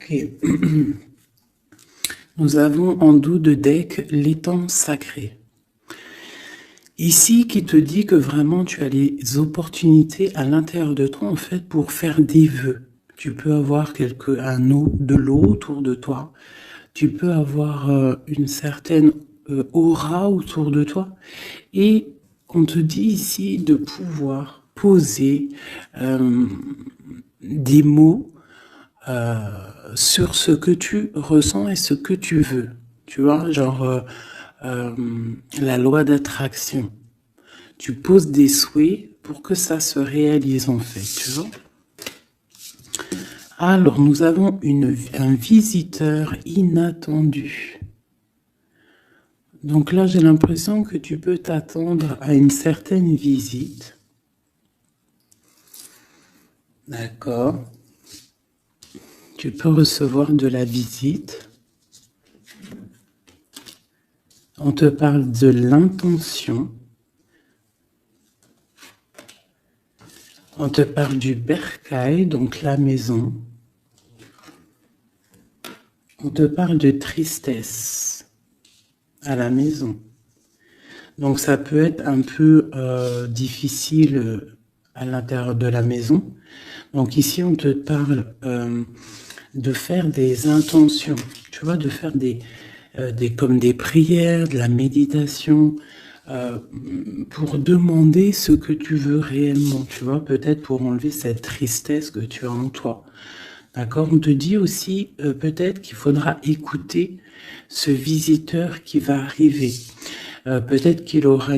Ok. Nous avons en dos de deck l'étang sacré. Ici, qui te dit que vraiment tu as les opportunités à l'intérieur de toi, en fait, pour faire des vœux. Tu peux avoir un eau, de l'eau autour de toi. Tu peux avoir une certaine aura autour de toi. Et on te dit ici de pouvoir poser des mots sur ce que tu ressens et ce que tu veux. Tu vois, genre la loi d'attraction. Tu poses des souhaits pour que ça se réalise en fait, tu vois. Alors, nous avons un visiteur inattendu. Donc là, j'ai l'impression que tu peux t'attendre à une certaine visite. D'accord. Tu peux recevoir de la visite. On te parle de l'intention. On te parle du bercail, donc la maison. On te parle de tristesse à la maison. Donc ça peut être un peu difficile à l'intérieur de la maison. Donc ici, on te parle de faire des intentions, tu vois, de faire comme des prières, de la méditation, pour demander ce que tu veux réellement, tu vois, peut-être pour enlever cette tristesse que tu as en toi. D'accord? On te dit aussi peut-être qu'il faudra écouter ce visiteur qui va arriver. Peut-être qu'il aura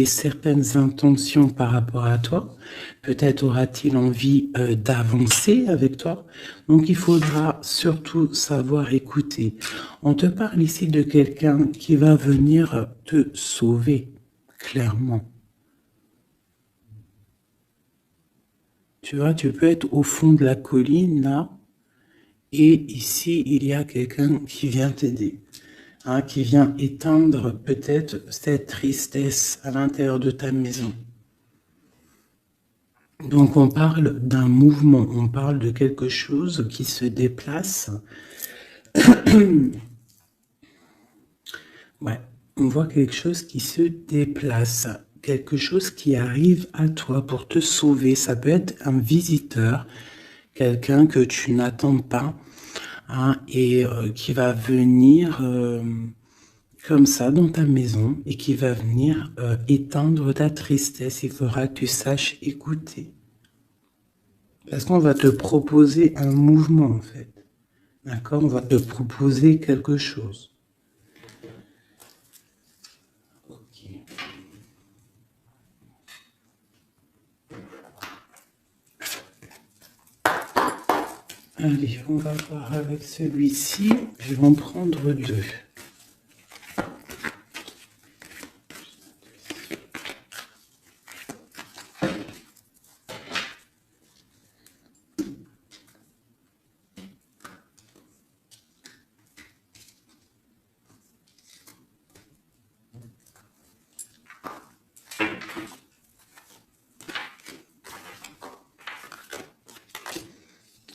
certaines intentions par rapport à toi. Peut-être aura-t-il envie d'avancer avec toi. Donc, il faudra surtout savoir écouter. On te parle ici de quelqu'un qui va venir te sauver, clairement. Tu vois, tu peux être au fond de la colline, là, et ici, il y a quelqu'un qui vient t'aider. Hein, qui vient éteindre peut-être cette tristesse à l'intérieur de ta maison. Donc on parle d'un mouvement, on parle de quelque chose qui se déplace. Ouais, on voit quelque chose qui se déplace, quelque chose qui arrive à toi pour te sauver. Ça peut être un visiteur, quelqu'un que tu n'attends pas, hein, et qui va venir comme ça dans ta maison et qui va venir éteindre ta tristesse. Il faudra que tu saches écouter. Parce qu'on va te proposer un mouvement en fait. D'accord? On va te proposer quelque chose. Ok. Allez, on va voir avec celui-ci. Je vais en prendre deux.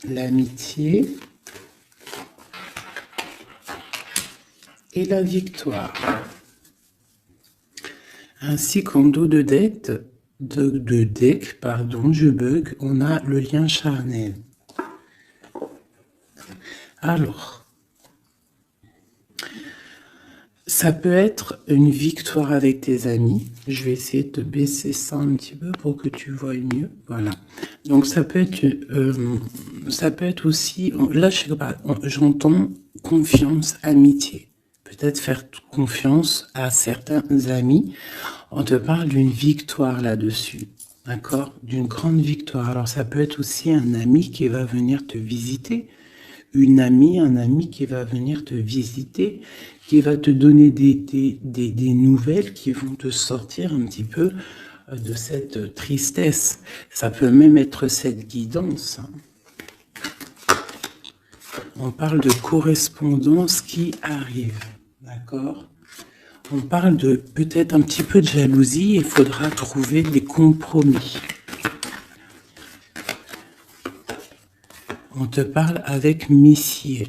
L'amitié et la victoire. Ainsi qu'en dos de deck, je bug, on a le lien charnel. Alors, ça peut être une victoire avec tes amis. Je vais essayer de baisser ça un petit peu pour que tu vois mieux. Voilà. Donc ça peut être aussi, là je sais pas, j'entends confiance, amitié. Peut-être faire confiance à certains amis. On te parle d'une victoire là-dessus. D'accord? D'une grande victoire. Alors ça peut être aussi un ami qui va venir te visiter. Un ami qui va venir te visiter, qui va te donner des nouvelles qui vont te sortir un petit peu de cette tristesse. Ça peut même être cette guidance. On parle de correspondance qui arrive, d'accord? On parle de peut-être un petit peu de jalousie, il faudra trouver des compromis. on te parle avec messier.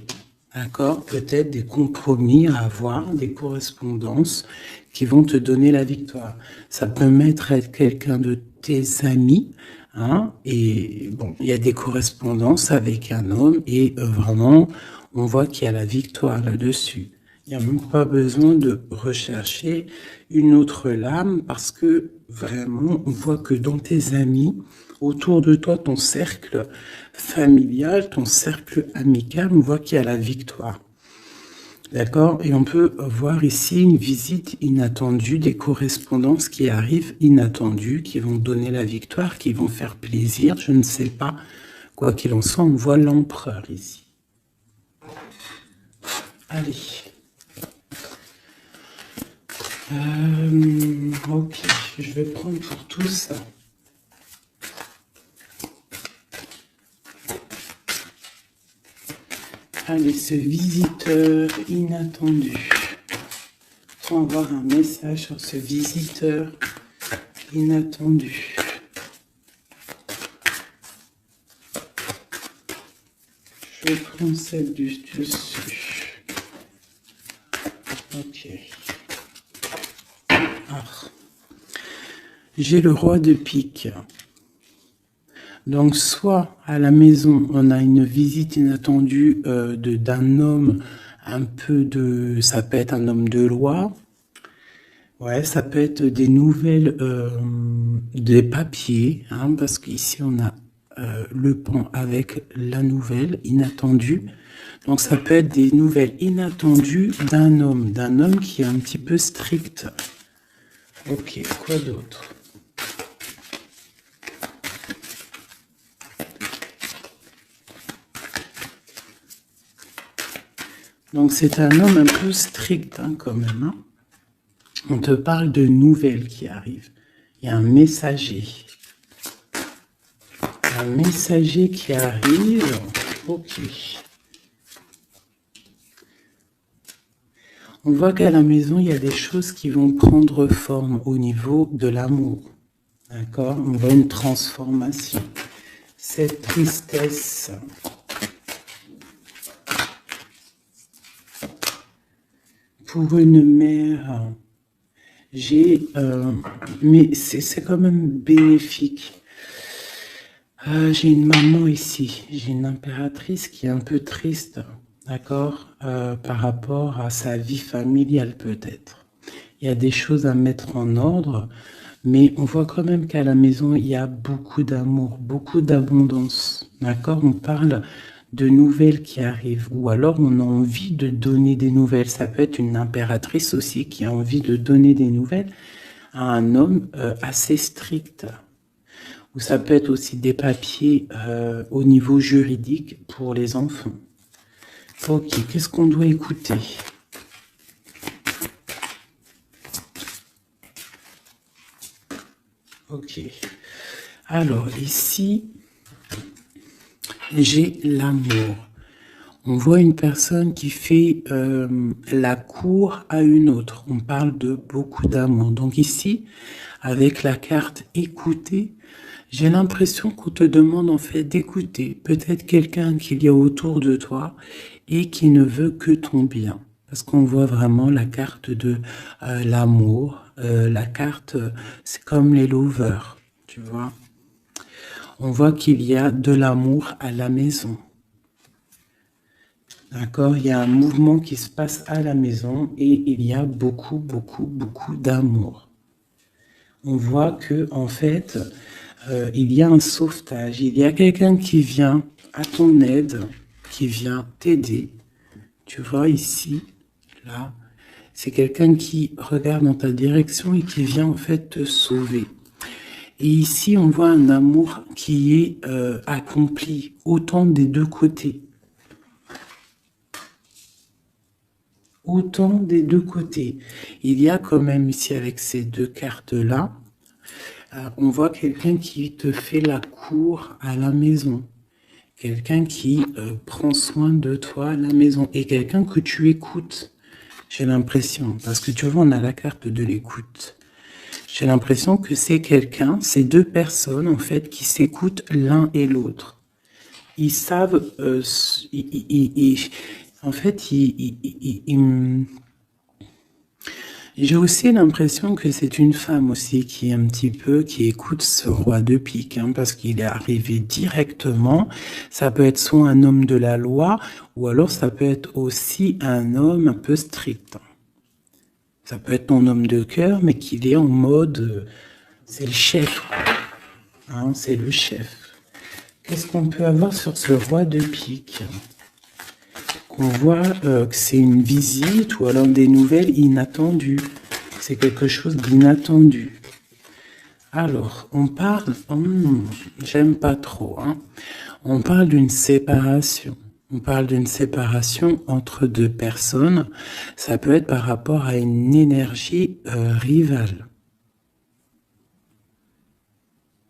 D'accord? Peut-être des compromis à avoir, des correspondances qui vont te donner la victoire. Ça peut être quelqu'un de tes amis, hein, et bon, il y a des correspondances avec un homme et vraiment, on voit qu'il y a la victoire là-dessus. Il n'y a même pas besoin de rechercher une autre lame parce que vraiment, on voit que dans tes amis, autour de toi, ton cercle familial, ton cercle amical, on voit qu'il y a la victoire. D'accord? Et on peut voir ici une visite inattendue, des correspondances qui arrivent inattendues, qui vont donner la victoire, qui vont faire plaisir, je ne sais pas. Quoi qu'il en soit, on voit l'empereur ici. Allez. Ok, je vais prendre pour tout ça. Allez, ce visiteur inattendu. On va avoir un message sur ce visiteur inattendu. Je prends celle du dessus. Ok. Ah. J'ai le roi de pique. Donc, soit à la maison, on a une visite inattendue d'un homme, un peu de... Ça peut être un homme de loi. Ouais, ça peut être des nouvelles, des papiers, hein, parce qu'ici, on a le pont avec la nouvelle inattendue. Donc, ça peut être des nouvelles inattendues d'un homme qui est un petit peu strict. Ok, quoi d'autre? Donc, c'est un homme un peu strict, hein, quand même. Hein. On te parle de nouvelles qui arrivent. Il y a un messager. Un messager qui arrive. Ok. On voit qu'à la maison, il y a des choses qui vont prendre forme au niveau de l'amour. D'accord? On voit une transformation. Cette tristesse... Pour une mère, mais c'est quand même bénéfique. J'ai une maman ici, j'ai une impératrice qui est un peu triste, d'accord, par rapport à sa vie familiale peut-être. Il y a des choses à mettre en ordre, mais on voit quand même qu'à la maison, il y a beaucoup d'amour, beaucoup d'abondance, d'accord? On parle de nouvelles qui arrivent, ou alors on a envie de donner des nouvelles. Ça peut être une impératrice aussi qui a envie de donner des nouvelles à un homme assez strict. Ou ça peut être aussi des papiers au niveau juridique pour les enfants. Ok, qu'est-ce qu'on doit écouter? Ok. Alors, ici... J'ai l'amour. On voit une personne qui fait la cour à une autre. On parle de beaucoup d'amour. Donc ici, avec la carte écouter, j'ai l'impression qu'on te demande en fait d'écouter peut-être quelqu'un qu'il y a autour de toi et qui ne veut que ton bien. Parce qu'on voit vraiment la carte de l'amour. La carte, c'est comme les lovers, tu vois. On voit qu'il y a de l'amour à la maison. D'accord? Il y a un mouvement qui se passe à la maison et il y a beaucoup, beaucoup, beaucoup d'amour. On voit que, en fait, il y a un sauvetage. Il y a quelqu'un qui vient à ton aide, qui vient t'aider. Tu vois ici, là, c'est quelqu'un qui regarde dans ta direction et qui vient en fait te sauver. Et ici, on voit un amour qui est accompli, autant des deux côtés. Autant des deux côtés. Il y a quand même ici, avec ces deux cartes-là, on voit quelqu'un qui te fait la cour à la maison. Quelqu'un qui prend soin de toi à la maison. Et quelqu'un que tu écoutes, j'ai l'impression. Parce que tu vois, on a la carte de l'écoute. J'ai l'impression que c'est quelqu'un, c'est deux personnes en fait qui s'écoutent l'un et l'autre. ils savent, en fait, j'ai aussi l'impression que c'est une femme aussi qui est un petit peu, qui écoute ce roi de pique, hein, parce qu'il est arrivé directement. Ça peut être soit un homme de la loi, ou alors ça peut être aussi un homme un peu strict. Ça peut être ton homme de cœur, mais qu'il est en mode, c'est le chef, quoi. Hein, c'est le chef. Qu'est-ce qu'on peut avoir sur ce roi de pique? Qu'on voit que c'est une visite ou alors des nouvelles inattendues. C'est quelque chose d'inattendu. Alors, on parle... j'aime pas trop. Hein. On parle d'une séparation. On parle d'une séparation entre deux personnes. Ça peut être par rapport à une énergie rivale.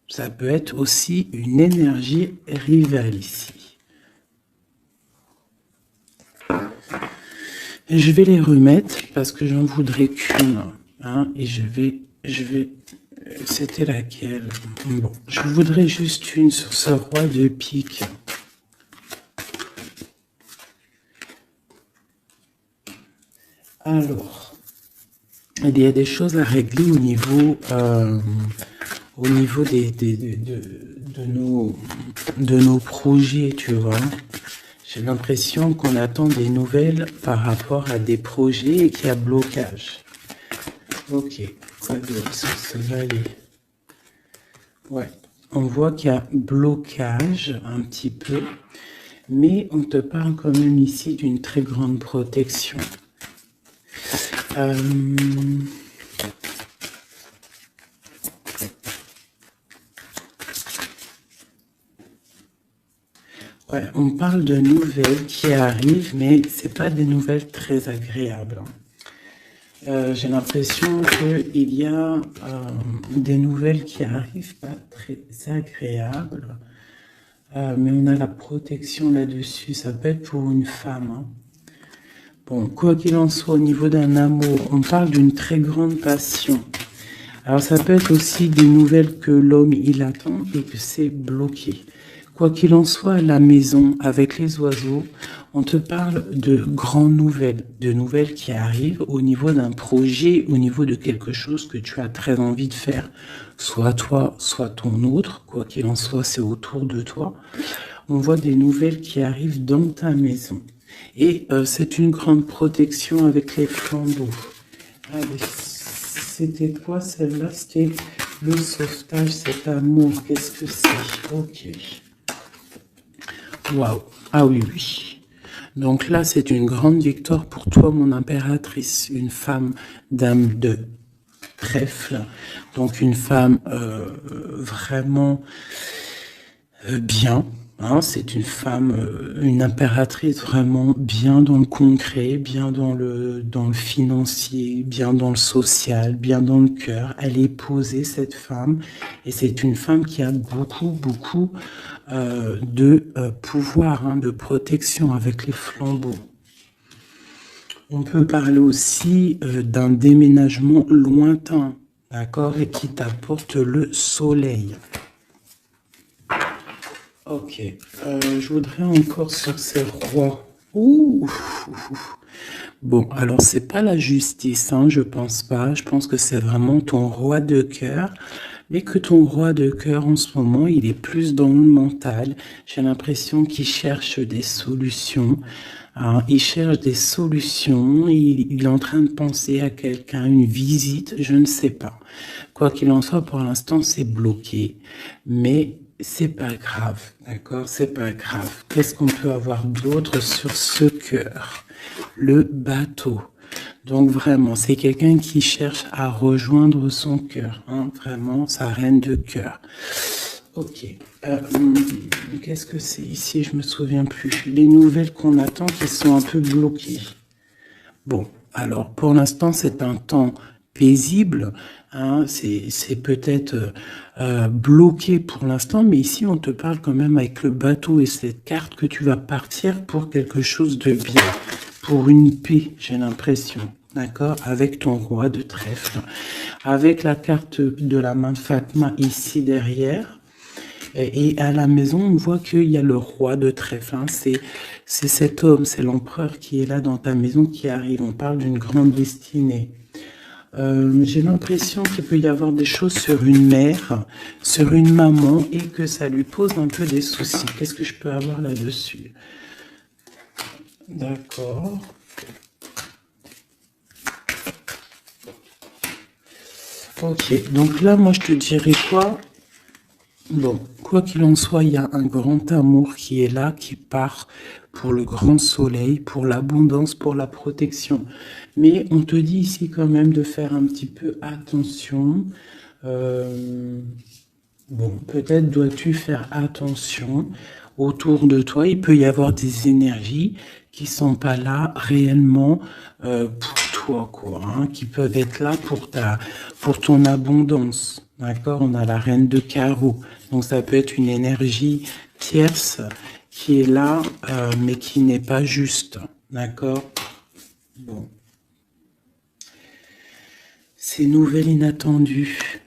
Ça peut être aussi une énergie rivale ici. Et je vais les remettre parce que j'en voudrais qu'une. Hein, et je vais... C'était laquelle? Bon, je voudrais juste une sur ce roi de pique. Alors, il y a des choses à régler au niveau de nos projets, tu vois. J'ai l'impression qu'on attend des nouvelles par rapport à des projets et qu'il y a blocage. Ok, quoi d'autre sur ce valet? Ouais, on voit qu'il y a blocage un petit peu, mais on te parle quand même ici d'une très grande protection. Ouais, on parle de nouvelles qui arrivent, mais c'est pas des nouvelles très agréables. J'ai l'impression qu'il y a des nouvelles qui arrivent pas très agréables, mais on a la protection là-dessus. Ça peut être pour une femme. Hein. Bon, quoi qu'il en soit, au niveau d'un amour, on parle d'une très grande passion. Alors ça peut être aussi des nouvelles que l'homme il attend et que c'est bloqué. Quoi qu'il en soit, à la maison, avec les oiseaux, on te parle de grandes nouvelles, de nouvelles qui arrivent au niveau d'un projet, au niveau de quelque chose que tu as très envie de faire. Soit toi, soit ton autre, quoi qu'il en soit, c'est autour de toi. On voit des nouvelles qui arrivent dans ta maison. Et c'est une grande protection avec les flambeaux. Allez, c'était quoi celle-là? C'était le sauvetage, cet amour. Qu'est-ce que c'est? Ok. Waouh. Ah oui, oui. Donc là, c'est une grande victoire pour toi, mon impératrice. Une femme dame de trèfle. Donc une femme vraiment bien. Hein, c'est une femme, une impératrice vraiment bien dans le concret, bien dans le financier, bien dans le social, bien dans le cœur. Elle est posée, cette femme, et c'est une femme qui a beaucoup de pouvoir, hein, de protection avec les flambeaux. On peut parler aussi d'un déménagement lointain, d'accord, et qui t'apporte le soleil. Ok, je voudrais encore sur ces rois. Ouh. Bon, alors c'est pas la justice, hein, je pense pas. Je pense que c'est vraiment ton roi de cœur. Mais que ton roi de cœur en ce moment, il est plus dans le mental. J'ai l'impression qu'il cherche des solutions. Hein, il cherche des solutions. Il est en train de penser à quelqu'un, une visite, je ne sais pas. Quoi qu'il en soit, pour l'instant, c'est bloqué. Mais c'est pas grave, d'accord? C'est pas grave. Qu'est-ce qu'on peut avoir d'autre sur ce cœur? Le bateau. Donc vraiment, c'est quelqu'un qui cherche à rejoindre son cœur. Hein? Vraiment, sa reine de cœur. Ok. Qu'est-ce que c'est ici? Je me souviens plus. Les nouvelles qu'on attend qui sont un peu bloquées. Bon, alors pour l'instant, c'est un temps paisible, hein, c'est peut-être bloqué pour l'instant, mais ici on te parle quand même avec le bateau et cette carte que tu vas partir pour quelque chose de bien, pour une paix, j'ai l'impression, d'accord, avec ton roi de trèfle, avec la carte de la main de Fatma ici derrière, Et à la maison, on voit qu'il y a le roi de trèfle. Hein. C'est cet homme, c'est l'empereur qui est là dans ta maison qui arrive. On parle d'une grande destinée. J'ai l'impression qu'il peut y avoir des choses sur une mère, sur une maman, et que ça lui pose un peu des soucis. Qu'est-ce que je peux avoir là-dessus? D'accord. Ok, donc là, moi, je te dirais quoi? Bon, quoi qu'il en soit, il y a un grand amour qui est là, qui part pour le grand soleil, pour l'abondance, pour la protection. Mais on te dit ici quand même de faire un petit peu attention. Bon, peut-être dois-tu faire attention autour de toi. Il peut y avoir des énergies qui sont pas là réellement pour toi, quoi, hein, qui peuvent être là pour ton abondance. D'accord? On a la reine de carreau. Donc ça peut être une énergie tierce qui est là, mais qui n'est pas juste. D'accord? Bon. Ces nouvelles inattendues.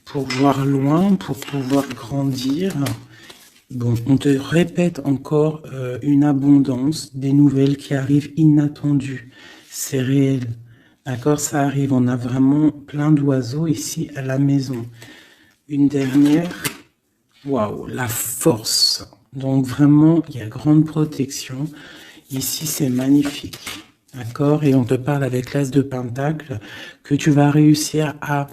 Pour voir loin, pour pouvoir grandir. Bon, on te répète encore une abondance, des nouvelles qui arrivent inattendues. C'est réel. D'accord, ça arrive. On a vraiment plein d'oiseaux ici à la maison. Une dernière. Waouh, la force. Donc vraiment, il y a grande protection. Ici, c'est magnifique. D'accord? Et on te parle avec l'as de pentacle que tu vas réussir à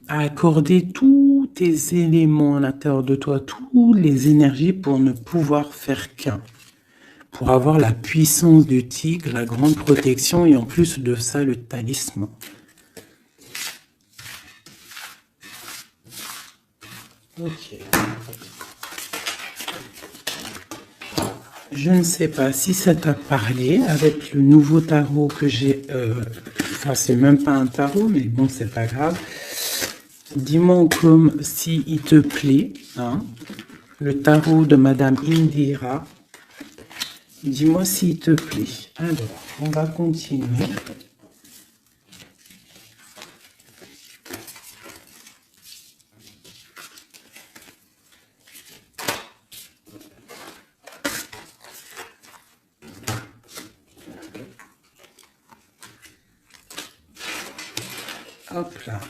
accorder tous tes éléments à l'intérieur de toi, toutes les énergies pour ne pouvoir faire qu'un. Pour avoir la puissance du tigre, la grande protection et en plus de ça, le talisman. Ok. Je ne sais pas si ça t'a parlé avec le nouveau tarot que j'ai. Enfin, c'est même pas un tarot, mais bon, c'est pas grave. Dis-moi comme si il te plaît, hein, le tarot de Madame Indira. Dis-moi s'il te plaît. Alors, on va continuer. Hop là.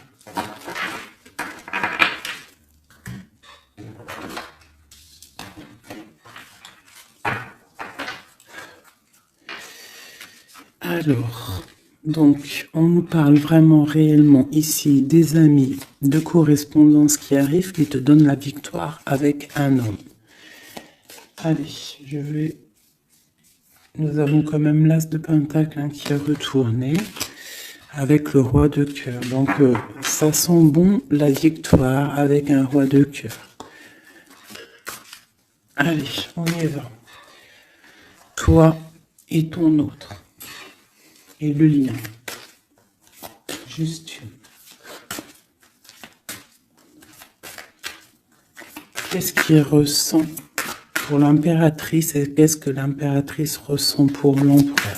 Alors, donc, on nous parle vraiment réellement ici des amis de correspondance qui arrivent, qui te donnent la victoire avec un homme. Allez, je vais... Nous avons quand même l'as de pentacle hein, qui est retourné avec le roi de cœur. Donc, ça sent bon la victoire avec un roi de cœur. Allez, on y va. Toi et ton autre. Et le lien. Juste une. Qu'est-ce qu'il ressent pour l'impératrice et qu'est-ce que l'impératrice ressent pour l'empereur?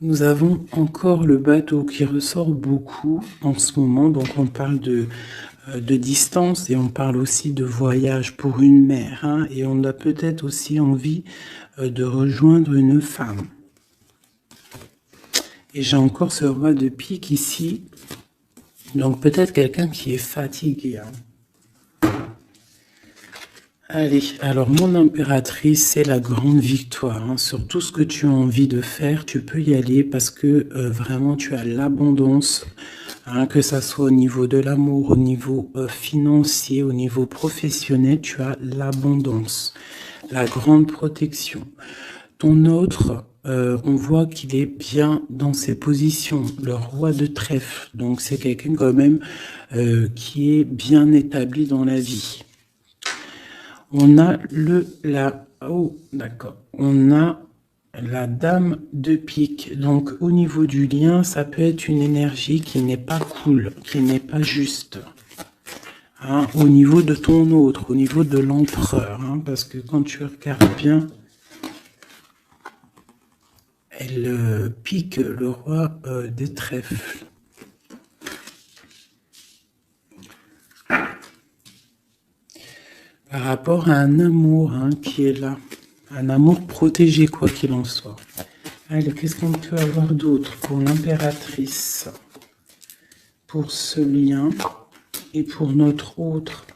Nous avons encore le bateau qui ressort beaucoup en ce moment, donc on parle de distance et on parle aussi de voyage pour une mère, hein, et on a peut-être aussi envie de rejoindre une femme. Et j'ai encore ce roi de pique ici, donc peut-être quelqu'un qui est fatigué. Hein. Allez, alors mon impératrice, c'est la grande victoire. Hein. Sur tout ce que tu as envie de faire, tu peux y aller parce que vraiment tu as l'abondance, hein, que ça soit au niveau de l'amour, au niveau financier, au niveau professionnel, tu as l'abondance, la grande protection. Ton autre, on voit qu'il est bien dans ses positions, le roi de trèfle. Donc c'est quelqu'un quand même qui est bien établi dans la vie. On a on a la dame de pique. Donc, au niveau du lien, ça peut être une énergie qui n'est pas cool, qui n'est pas juste. Hein, au niveau de ton autre, au niveau de l'empereur. Hein, parce que quand tu regardes bien, elle pique le roi des trèfles. Par rapport à un amour qui est là. Un amour protégé, quoi qu'il en soit. Allez, qu'est-ce qu'on peut avoir d'autre pour l'impératrice? Pour ce lien et pour notre autre.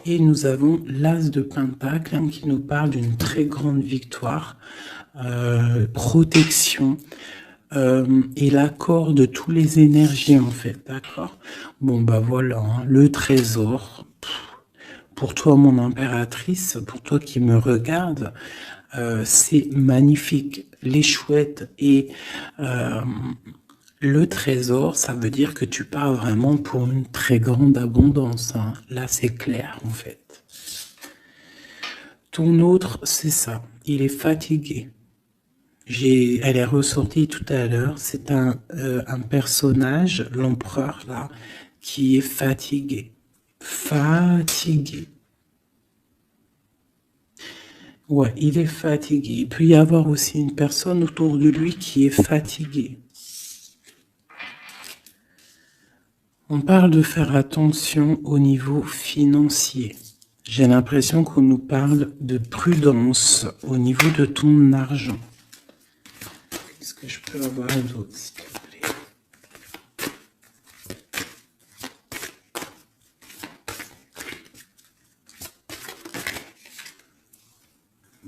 Et nous avons l'As de Pentacle qui nous parle d'une très grande victoire, protection et l'accord de toutes les énergies en fait, d'accord? Bon bah voilà, le trésor. Pour toi mon impératrice, pour toi qui me regarde, c'est magnifique. Les chouettes et le trésor, ça veut dire que tu pars vraiment pour une très grande abondance. Là, c'est clair, en fait. Ton autre, c'est ça. Il est fatigué. Elle est ressortie tout à l'heure. C'est un personnage, l'empereur, là, qui est fatigué. Fatigué. Ouais, il est fatigué. Il peut y avoir aussi une personne autour de lui qui est fatiguée. On parle de faire attention au niveau financier. J'ai l'impression qu'on nous parle de prudence au niveau de ton argent. Qu'est-ce que je peux avoir d'autre, s'il te plaît?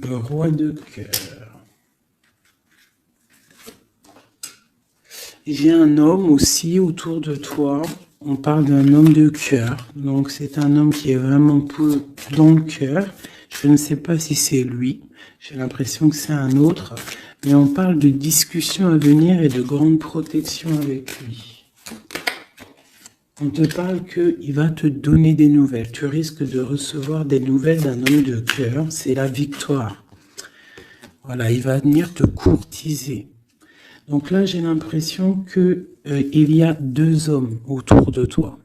Le roi de cœur. J'ai un homme aussi autour de toi. On parle d'un homme de cœur. Donc c'est un homme qui est vraiment dans le cœur. Je ne sais pas si c'est lui. J'ai l'impression que c'est un autre. Mais on parle de discussions à venir et de grande protection avec lui. On te parle qu'il va te donner des nouvelles. Tu risques de recevoir des nouvelles d'un homme de cœur. C'est la victoire. Voilà, il va venir te courtiser. Donc là, j'ai l'impression qu'il y a deux hommes autour de toi.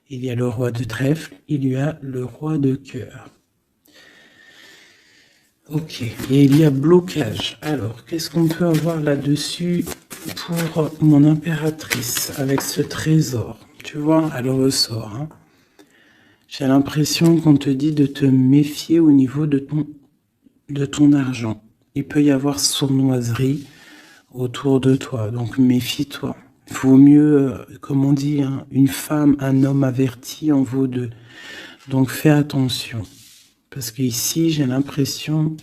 Il y a le roi de trèfle, il y a le roi de cœur. Ok, et il y a blocage. Alors, qu'est-ce qu'on peut avoir là-dessus pour mon impératrice avec ce trésor? Tu vois, elle ressort. J'ai l'impression qu'on te dit de te méfier au niveau de ton argent. Il peut y avoir sournoiserie autour de toi, donc méfie-toi. Il vaut mieux, comme on dit, une femme, un homme averti en vaut deux. Donc fais attention. Parce qu'ici, j'ai l'impression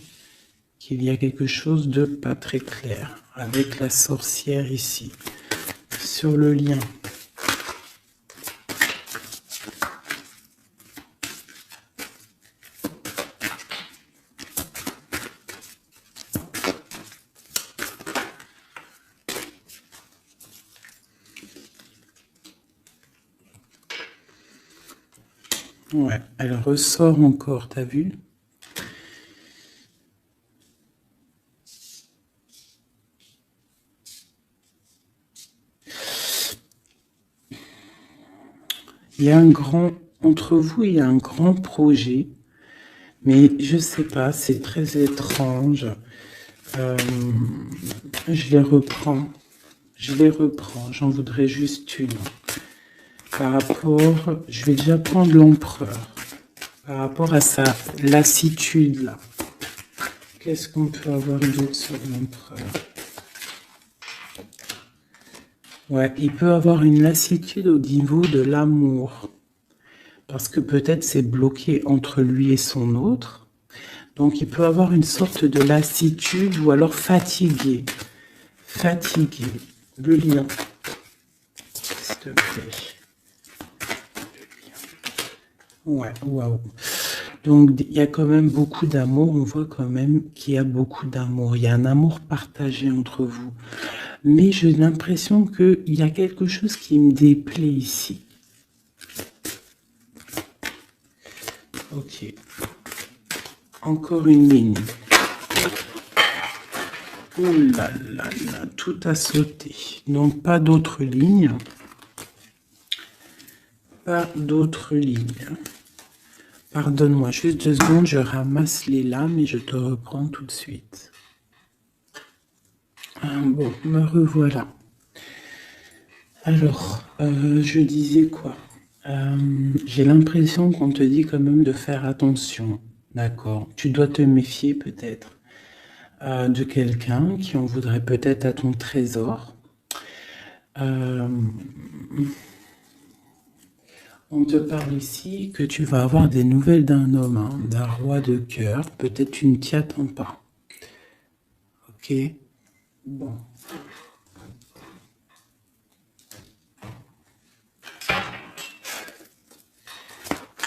qu'il y a quelque chose de pas très clair. Avec la sorcière ici. Sur le lien. Ouais, elle ressort encore, t'as vu? Il y a entre vous, il y a un grand projet, mais je sais pas, c'est très étrange. Je les reprends, j'en voudrais juste une. Par rapport, je vais déjà prendre l'empereur. Par rapport à sa lassitude, là. Qu'est-ce qu'on peut avoir d'autre sur l'empereur? Ouais, il peut avoir une lassitude au niveau de l'amour. Parce que peut-être c'est bloqué entre lui et son autre. Donc il peut avoir une sorte de lassitude ou alors fatigué. Fatigué. Le lien. S'il te plaît. Ouais, waouh. Donc il y a quand même beaucoup d'amour. On voit quand même qu'il y a beaucoup d'amour. Il y a un amour partagé entre vous. Mais j'ai l'impression qu'il y a quelque chose qui me déplaît ici. Ok. Encore une ligne. Oh là là là, tout a sauté. Donc pas d'autres lignes. Pas d'autres lignes. Pardonne-moi, juste 2 secondes, je ramasse les lames et je te reprends tout de suite. Bon, me revoilà. Alors, je disais quoi? J'ai l'impression qu'on te dit quand même de faire attention, d'accord? Tu dois te méfier peut-être de quelqu'un qui en voudrait peut-être à ton trésor. On te parle ici que tu vas avoir des nouvelles d'un homme, hein, d'un roi de cœur. Peut-être tu ne t'y attends pas. Ok? Bon.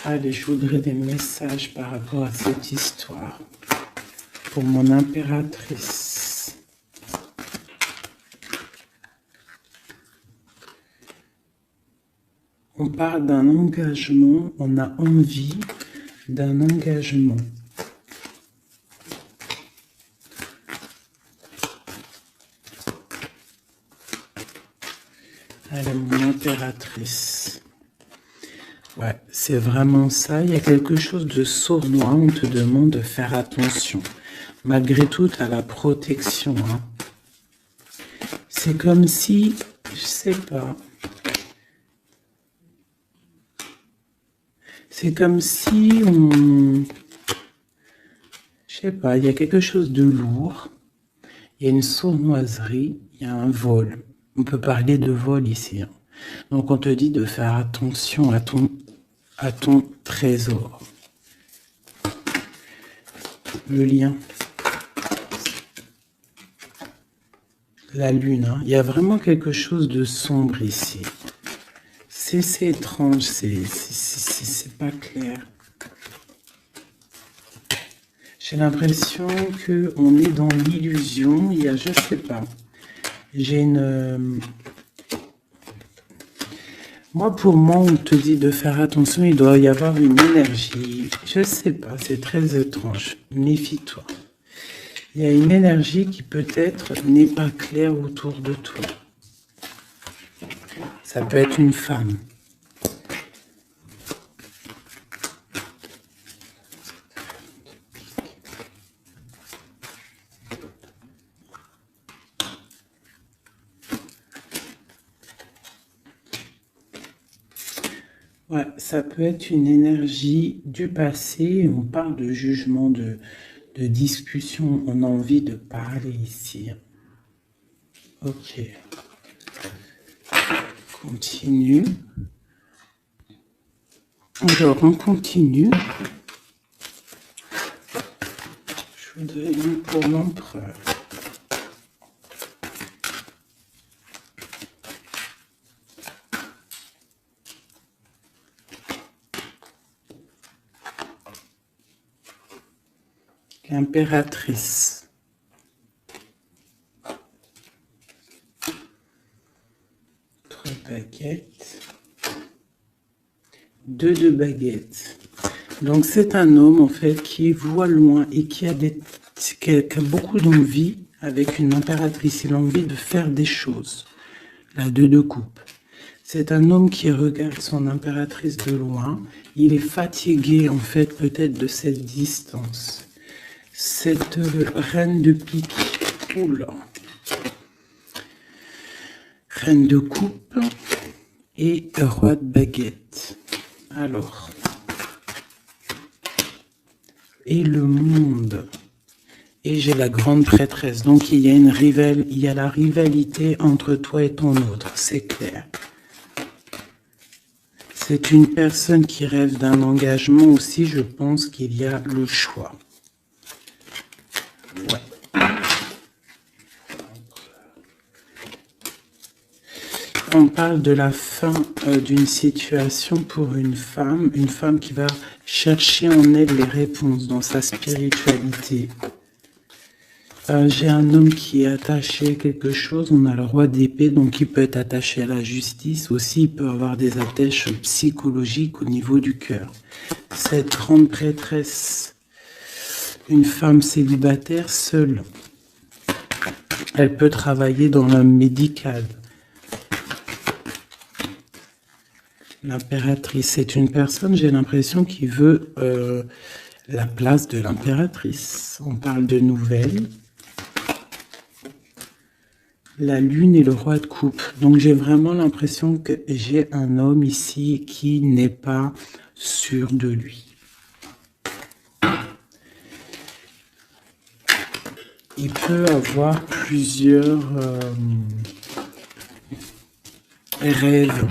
Allez, je voudrais des messages par rapport à cette histoire. Pour mon impératrice. On parle d'un engagement, on a envie d'un engagement. Allez, mon impératrice. Ouais, c'est vraiment ça. Il y a quelque chose de sournois. On te demande de faire attention. Malgré tout, tu as la protection. Hein. C'est comme si, je sais pas. C'est comme si on... Je sais pas, il y a quelque chose de lourd. Il y a une sournoiserie. Il y a un vol. On peut parler de vol ici. Hein. Donc on te dit de faire attention à ton trésor. Le lien. La lune. Hein. Il y a vraiment quelque chose de sombre ici. C'est étrange, c'est pas clair. J'ai l'impression qu'on est dans l'illusion. Il y a, je sais pas. J'ai une... Pour moi, on te dit de faire attention. Il doit y avoir une énergie. Je sais pas, c'est très étrange. Méfie-toi. Il y a une énergie qui peut-être n'est pas claire autour de toi. Ça peut être une femme. Ouais, ça peut être une énergie du passé. On parle de jugement, de discussion. On a envie de parler ici. Ok. Continue. Alors, on continue. Je voudrais une pour l'empereur. L'impératrice. 3 baguettes. 2 de baguettes. Donc c'est un homme en fait qui voit loin et qui a beaucoup d'envie avec une impératrice. Il a envie de faire des choses. La 2 de coupe. C'est un homme qui regarde son impératrice de loin. Il est fatigué en fait peut-être de cette distance. Cette reine de pique. Oula. Reine de coupe et roi de baguette. Alors. Et le monde. Et j'ai la grande prêtresse. Donc il y a la rivalité entre toi et ton autre. C'est clair. C'est une personne qui rêve d'un engagement aussi. Je pense qu'il y a le choix. Ouais. On parle de la fin d'une situation pour une femme qui va chercher en elle les réponses dans sa spiritualité. J'ai un homme qui est attaché à quelque chose, on a le roi d'épée, donc il peut être attaché à la justice, aussi il peut avoir des attaches psychologiques au niveau du cœur. Cette grande prêtresse, une femme célibataire seule, elle peut travailler dans le médical. L'impératrice, c'est une personne, j'ai l'impression, qui veut la place de l'impératrice. On parle de nouvelles. La lune et le roi de coupe. Donc j'ai vraiment l'impression que j'ai un homme ici qui n'est pas sûr de lui. Il peut avoir plusieurs rêves.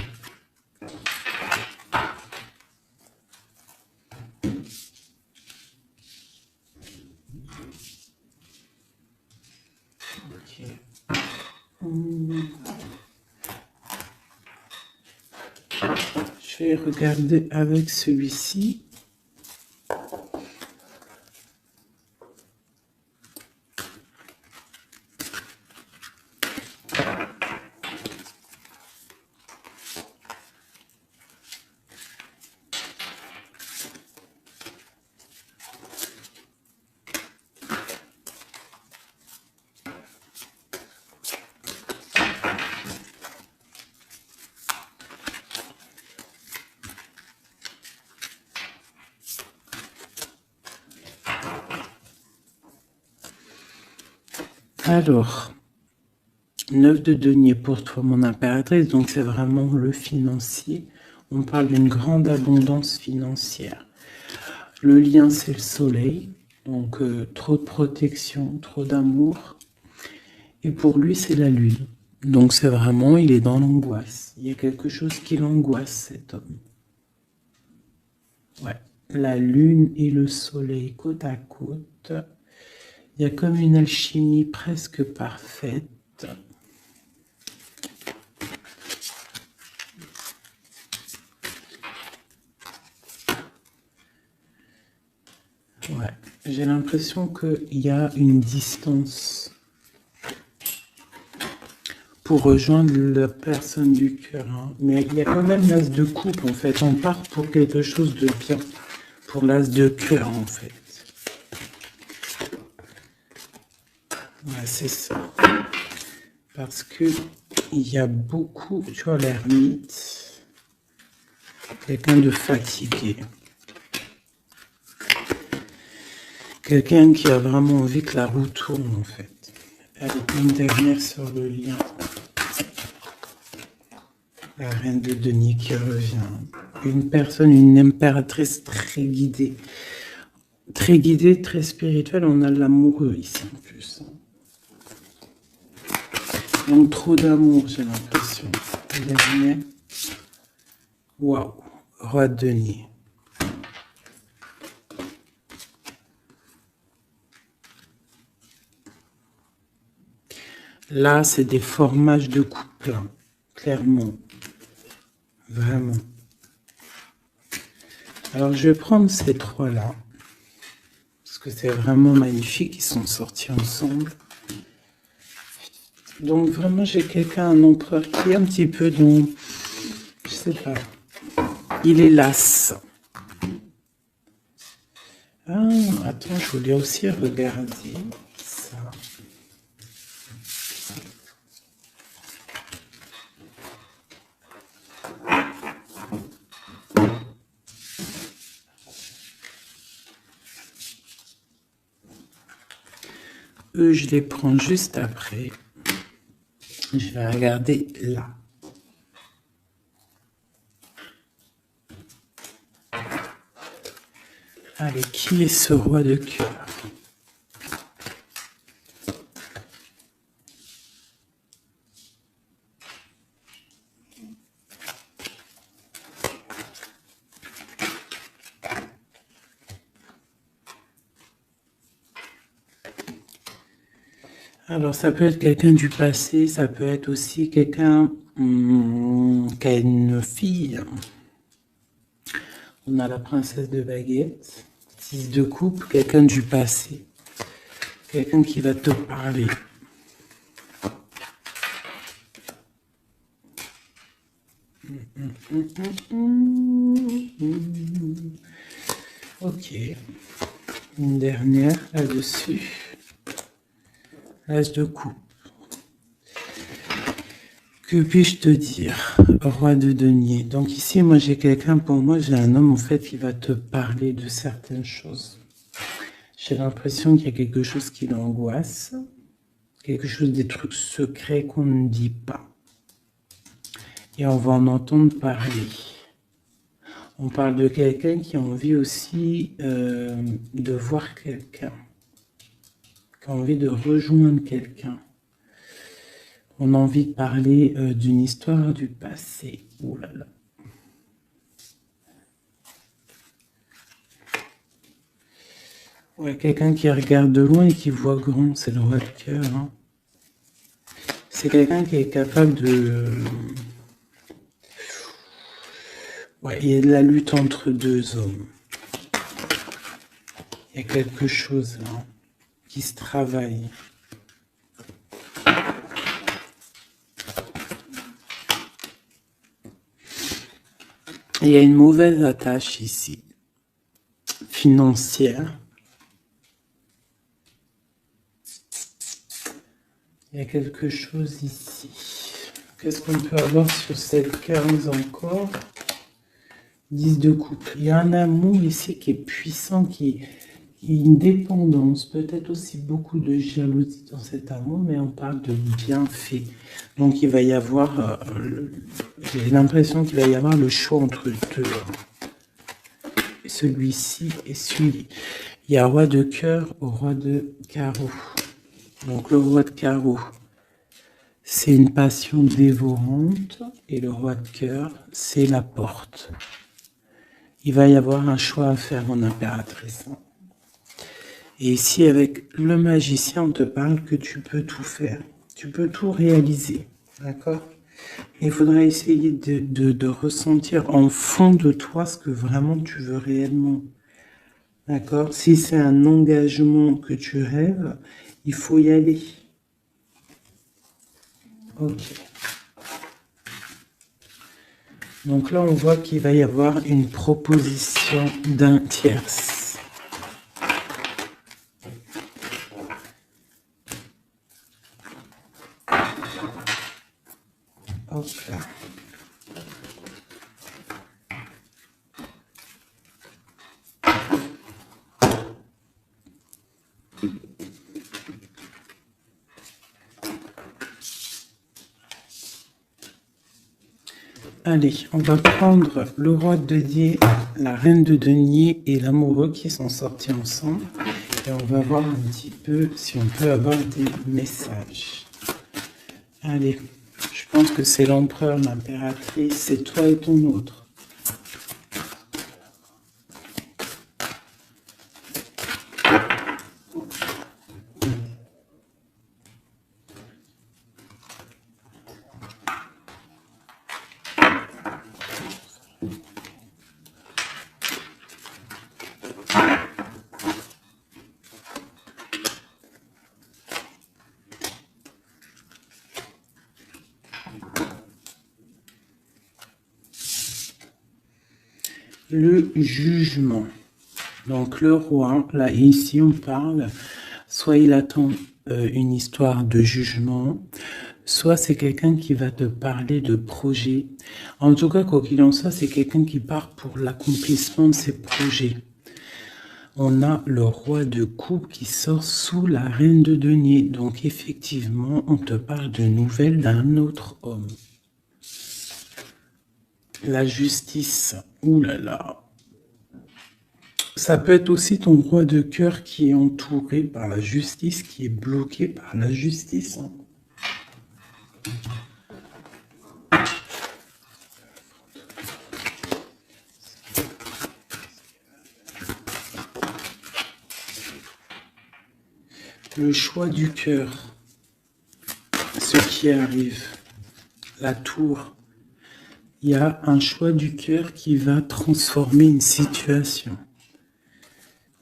Je vais regarder avec celui-ci. Alors, 9 de denier pour toi, mon impératrice, donc c'est vraiment le financier. On parle d'une grande abondance financière. Le lien, c'est le soleil, donc trop de protection, trop d'amour. Et pour lui, c'est la lune. Donc c'est vraiment, il est dans l'angoisse. Il y a quelque chose qui l'angoisse, cet homme. Ouais, la lune et le soleil côte à côte. Il y a comme une alchimie presque parfaite. Ouais, j'ai l'impression qu'il y a une distance pour rejoindre la personne du cœur. Hein. Mais il y a quand même l'as de coupe, en fait. On part pour quelque chose de bien. Pour l'as de cœur, en fait. Ouais, c'est ça. Parce que il y a beaucoup, tu vois, l'ermite, quelqu'un de fatigué. Quelqu'un qui a vraiment envie que la roue tourne, en fait. Allez, une dernière sur le lien. La reine de denier qui revient. Une personne, une impératrice très guidée. Très guidée, très spirituelle. On a l'amoureux ici, en plus. Donc, trop d'amour, j'ai l'impression. Le dernier. Waouh. Roi de denier. Là, c'est des formages de couple, hein, clairement. Vraiment. Alors, je vais prendre ces trois-là. Parce que c'est vraiment magnifique. Ils sont sortis ensemble. Donc, vraiment, j'ai quelqu'un, un empereur qui est un petit peu dans... Je sais pas. Il est las. Ah, attends, je voulais aussi regarder ça. Eux, je les prends juste après. Je vais regarder là. Allez, qui est ce roi de cœur? Alors, ça peut être quelqu'un du passé, ça peut être aussi quelqu'un qui a une fille. On a la princesse de baguette, 6 de coupe, quelqu'un du passé, quelqu'un qui va te parler. Ok, une dernière là-dessus. L'as de coupe. Que puis-je te dire, roi de denier? Donc ici, moi j'ai quelqu'un, pour moi j'ai un homme en fait qui va te parler de certaines choses. J'ai l'impression qu'il y a quelque chose qui l'angoisse, quelque chose, des trucs secrets qu'on ne dit pas. Et on va en entendre parler. On parle de quelqu'un qui a envie aussi de voir quelqu'un, qui a envie de rejoindre quelqu'un. On a envie de parler d'une histoire du passé. Ouh là là. Ouais, quelqu'un qui regarde de loin et qui voit grand, c'est le roi de cœur. Hein. C'est quelqu'un qui est capable de... Ouais, il y a de la lutte entre deux hommes. Il y a quelque chose là qui se travaille. Il y a une mauvaise attache ici, financière. Il y a quelque chose ici. Qu'est-ce qu'on peut avoir sur cette 15 encore? 10 de coupe. Il y a un amour ici qui est puissant, qui une dépendance, peut-être aussi beaucoup de jalousie dans cet amour, mais on parle de bienfait. Donc il va y avoir, j'ai l'impression qu'il va y avoir le choix entre deux. Celui-ci et celui-ci. Il y a roi de cœur au roi de carreau. Donc le roi de carreau, c'est une passion dévorante, et le roi de cœur, c'est la porte. Il va y avoir un choix à faire en impératrice. Et ici, avec le magicien, on te parle que tu peux tout faire. Tu peux tout réaliser. D'accord? Il faudra essayer de ressentir en fond de toi ce que vraiment tu veux réellement. D'accord? Si c'est un engagement que tu rêves, il faut y aller. Ok. Donc là, on voit qu'il va y avoir une proposition d'un tierce. Hop là. Allez, on va prendre le roi de denier, la reine de denier et l'amoureux qui sont sortis ensemble. Et on va voir un petit peu si on peut avoir des messages. Allez, je pense que c'est l'empereur, l'impératrice, c'est toi et ton autre. Le jugement. Donc le roi, là ici on parle, soit il attend une histoire de jugement, soit c'est quelqu'un qui va te parler de projet. En tout cas, quoi qu'il en soit, c'est quelqu'un qui part pour l'accomplissement de ses projets. On a le roi de coupe qui sort sous la reine de denier. Donc effectivement, on te parle de nouvelles d'un autre homme. La justice, ouh là là. Ça peut être aussi ton roi de cœur qui est entouré par la justice, qui est bloqué par la justice. Le choix du cœur, ce qui arrive, la tour. Il y a un choix du cœur qui va transformer une situation.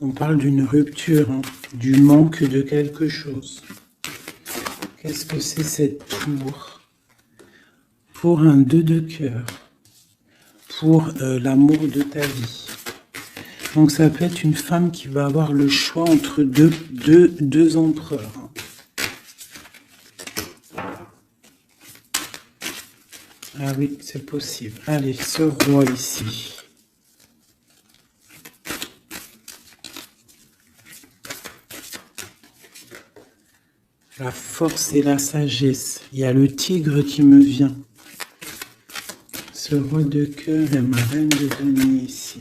On parle d'une rupture, hein, du manque de quelque chose. Qu'est-ce que c'est cette tour? Pour un 2 de cœur, pour l'amour de ta vie. Donc ça peut être une femme qui va avoir le choix entre deux empereurs. Ah oui, c'est possible. Allez, ce roi ici. La force et la sagesse. Il y a le tigre qui me vient. Ce roi de cœur et ma reine de denier ici.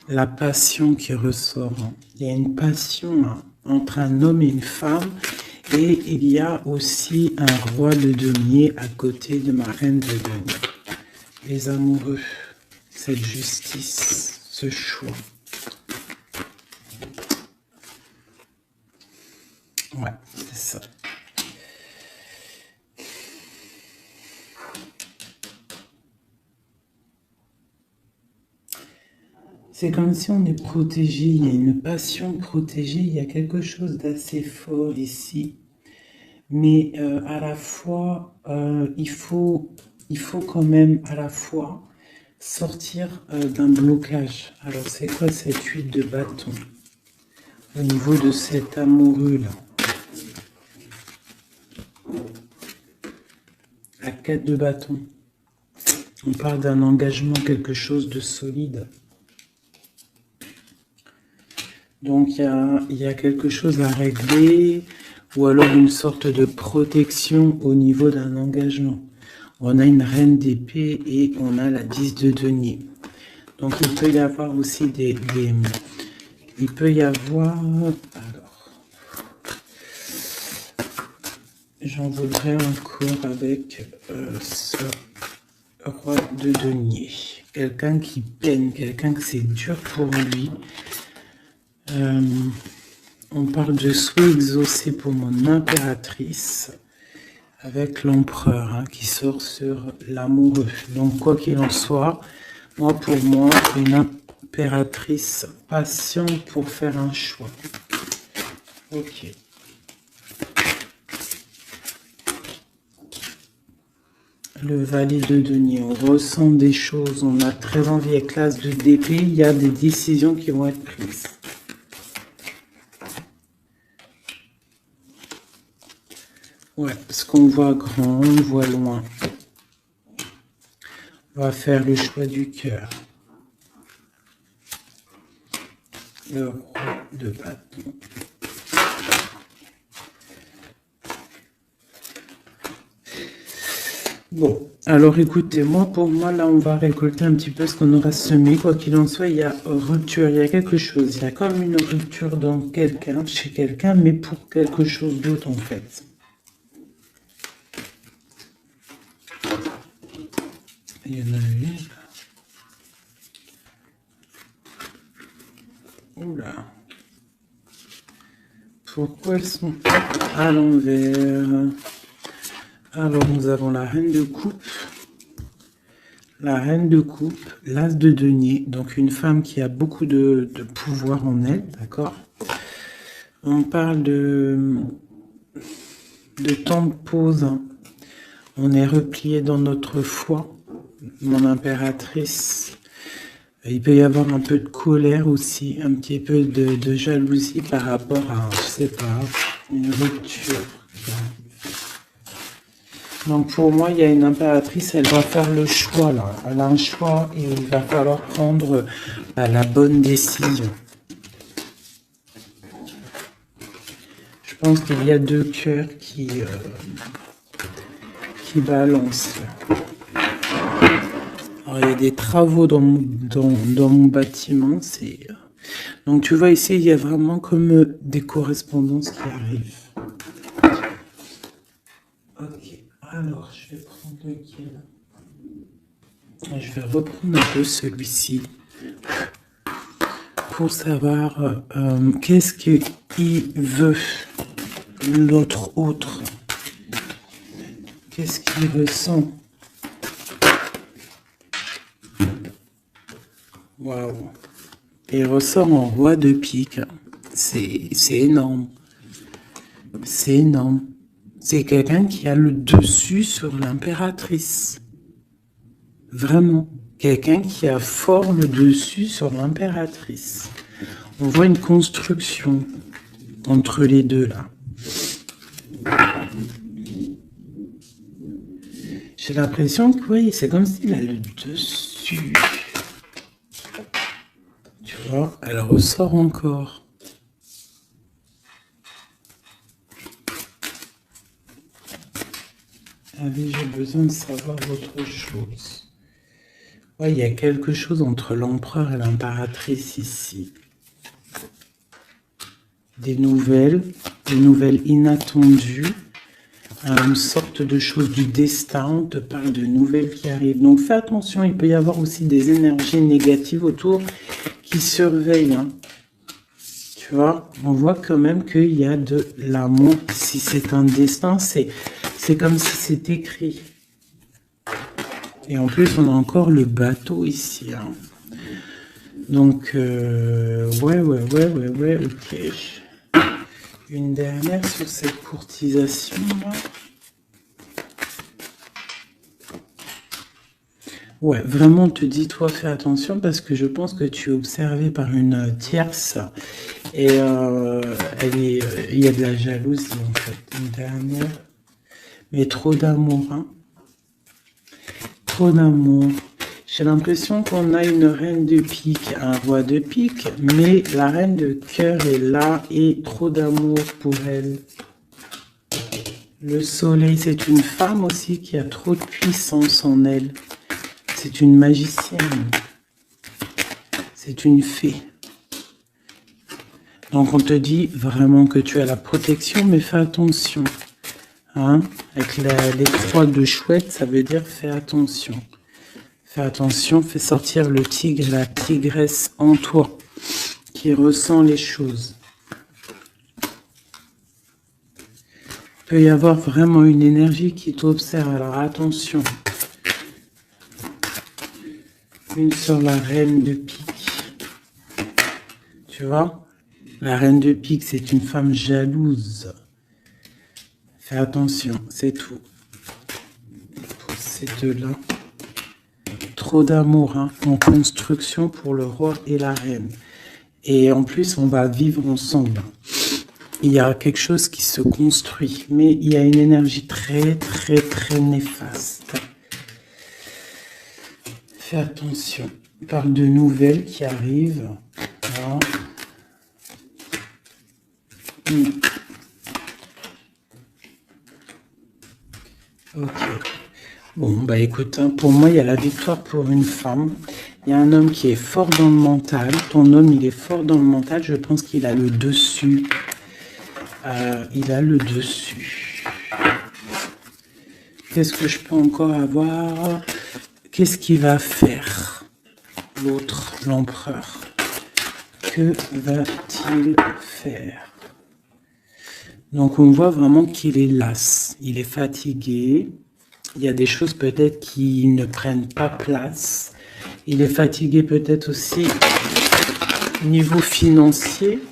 La passion qui ressort. Il y a une passion entre un homme et une femme. Et il y a aussi un roi de denier à côté de ma reine de denier. Les amoureux, cette justice, ce choix. Ouais, c'est ça. C'est comme si on est protégé, il y a une passion protégée, il y a quelque chose d'assez fort ici. Mais à la fois, il faut quand même à la fois sortir d'un blocage. Alors c'est quoi cette huile de bâton au niveau de cet amoureux-là? La 4 de bâton. On parle d'un engagement, quelque chose de solide. Donc il y a quelque chose à régler, ou alors une sorte de protection au niveau d'un engagement. On a une reine d'épée et on a la 10 de denier. Donc il peut y avoir aussi il peut y avoir... Alors, j'en voudrais encore avec ce roi de denier. Quelqu'un qui peine, quelqu'un que c'est dur pour lui. On parle de souhait exaucé pour mon impératrice avec l'empereur qui sort sur l'amoureux. Donc quoi qu'il en soit, pour moi, une impératrice patiente pour faire un choix. Ok. Le valet de denier, on ressent des choses, on a très envie avec l'as de d'épée, il y a des décisions qui vont être prises. Ouais, parce qu'on voit grand, on voit loin. On va faire le choix du cœur. Le roi de bâton. Bon, alors écoutez, pour moi, là, on va récolter un petit peu ce qu'on aura semé. Quoi qu'il en soit, il y a rupture, il y a quelque chose. Il y a comme une rupture dans quelqu'un, chez quelqu'un, mais pour quelque chose d'autre, en fait. Il y en a une. Oula. Pourquoi elles sont à l'envers? Alors, nous avons la reine de coupe. La reine de coupe, l'as de denier, donc une femme qui a beaucoup de pouvoir en elle, d'accord? On parle de temps de pause. On est replié dans notre foi. Mon impératrice. Il peut y avoir un peu de colère aussi, un petit peu de jalousie par rapport à, je sais pas, une rupture. Donc pour moi, il y a une impératrice, elle va faire le choix là. Elle a un choix et il va falloir prendre la bonne décision. Je pense qu'il y a deux cœurs qui balancent. Alors, il y a des travaux dans mon bâtiment. Donc tu vois ici, il y a vraiment comme des correspondances qui arrivent. Ok, alors je vais prendre lequel? Je vais reprendre un peu celui-ci pour savoir qu'est-ce qu'il veut, l'autre autre. Qu'est-ce qu'il ressent? Waouh! Il ressort en roi de pique. C'est énorme. C'est énorme. C'est quelqu'un qui a le dessus sur l'impératrice. Vraiment. Quelqu'un qui a fort le dessus sur l'impératrice. On voit une construction entre les deux là. J'ai l'impression que oui, c'est comme s'il a le dessus. Tu vois, elle ressort encore. Allez, j'ai besoin de savoir autre chose. Ouais, il y a quelque chose entre l'empereur et l'impératrice ici. Des nouvelles inattendues, une sorte de chose du destin, on te parle de nouvelles qui arrivent. Donc fais attention, il peut y avoir aussi des énergies négatives autour qui surveillent. Hein. Tu vois, on voit quand même qu'il y a de l'amour. Si c'est un destin, c'est comme si c'est écrit. Et en plus, on a encore le bateau ici. Hein. Donc, ouais, ok. Une dernière sur cette courtisation. Ouais, vraiment, on te dit, toi, fais attention parce que je pense que tu es observé par une tierce et il y a de la jalousie en fait. Une dernière, mais trop d'amour, hein. Trop d'amour. J'ai l'impression qu'on a une reine de pique, un roi de pique, mais la reine de cœur est là et trop d'amour pour elle. Le soleil, c'est une femme aussi qui a trop de puissance en elle. C'est une magicienne. C'est une fée. Donc on te dit vraiment que tu as la protection, mais fais attention. Hein? Avec les croix de chouette, ça veut dire fais attention. Fais attention, fais sortir le tigre, la tigresse en toi, qui ressent les choses. Il peut y avoir vraiment une énergie qui t'observe, alors attention. Une sur la reine de pique. Tu vois? La reine de pique, c'est une femme jalouse. Fais attention, c'est tout. Pour ces deux-là. Trop d'amour hein, en construction pour le roi et la reine. Et en plus, on va vivre ensemble. Il y a quelque chose qui se construit, mais il y a une énergie très néfaste. Fais attention. On parle de nouvelles qui arrivent. Voilà. Ok. Bon, bah écoute, hein, pour moi, il y a la victoire pour une femme. Il y a un homme qui est fort dans le mental. Ton homme, il est fort dans le mental. Je pense qu'il a le dessus. Il a le dessus. Qu'est-ce que je peux encore avoir? Qu'est-ce qu'il va faire? L'autre, l'empereur. Que va-t-il faire? Donc on voit vraiment qu'il est las. Il est fatigué. Il y a des choses peut-être qui ne prennent pas place. Il est fatigué peut-être aussi au niveau financier.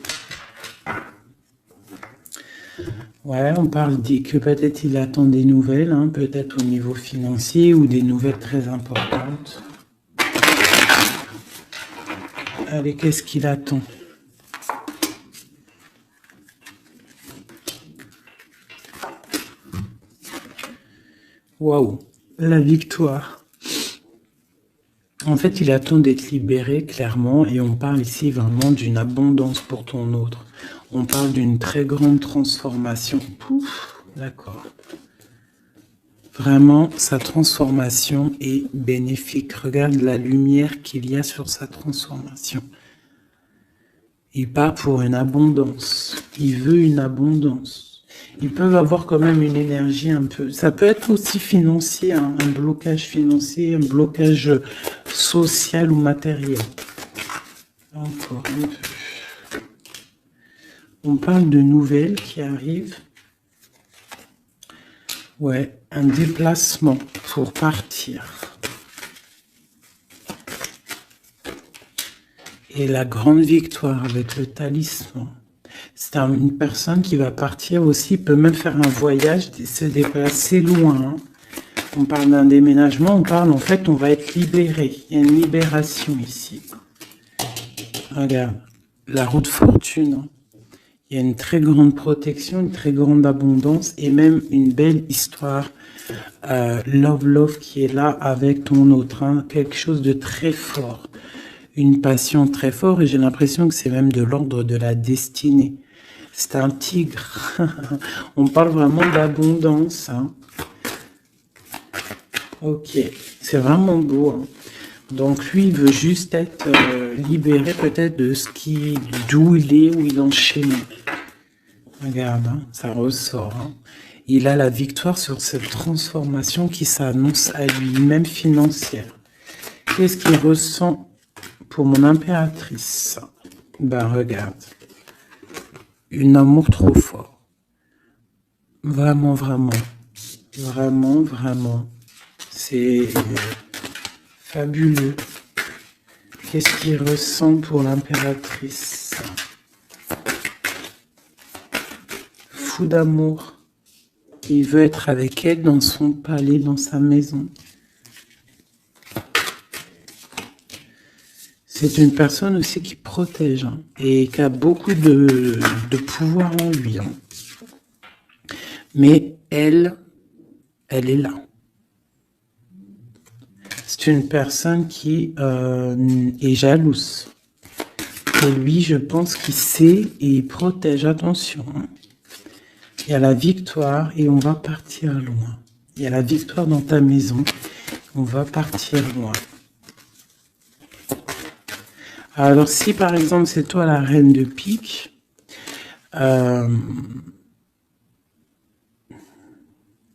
Ouais, on parle que peut-être il attend des nouvelles, hein, peut-être au niveau financier ou des nouvelles très importantes. Allez, qu'est-ce qu'il attend? Waouh, la victoire. En fait, il attend d'être libéré, clairement, et on parle ici vraiment d'une abondance pour ton autre. On parle d'une très grande transformation. Pouf, d'accord. Vraiment, sa transformation est bénéfique. Regarde la lumière qu'il y a sur sa transformation. Il part pour une abondance. Il veut une abondance. Ils peuvent avoir quand même une énergie un peu... Ça peut être aussi financier, hein, un blocage financier, un blocage social ou matériel. Encore un peu. On parle de nouvelles qui arrivent. Ouais, un déplacement pour partir. Et la grande victoire avec le talisman. C'est une personne qui va partir aussi, peut même faire un voyage, se déplacer loin. Hein. On parle d'un déménagement, on parle en fait, on va être libéré. Il y a une libération ici. Regarde, la roue de fortune. Hein. Il y a une très grande protection, une très grande abondance et même une belle histoire love qui est là avec ton autre. Hein, quelque chose de très fort. Une passion très forte et j'ai l'impression que c'est même de l'ordre de la destinée. C'est un tigre. On parle vraiment d'abondance. Hein. Ok, c'est vraiment beau. Hein. Donc lui, il veut juste être libéré peut-être de ce qui, d'où il est, où il est enchaîné. Regarde, hein, ça ressort. Hein. Il a la victoire sur cette transformation qui s'annonce à lui-même financière. Qu'est-ce qu'il ressent pour mon impératrice? Ben regarde, un amour trop fort. Vraiment, vraiment, vraiment, vraiment. C'est fabuleux. Qu'est-ce qu'il ressent pour l'impératrice? Fou d'amour. Il veut être avec elle dans son palais, dans sa maison. C'est une personne aussi qui protège hein, et qui a beaucoup de pouvoir en lui. Hein. Mais elle est là. C'est une personne qui est jalouse. Et lui, je pense qu'il sait et il protège. Attention. Hein. Il y a la victoire et on va partir loin. Il y a la victoire dans ta maison. On va partir loin. Alors, si par exemple, c'est toi la reine de pique,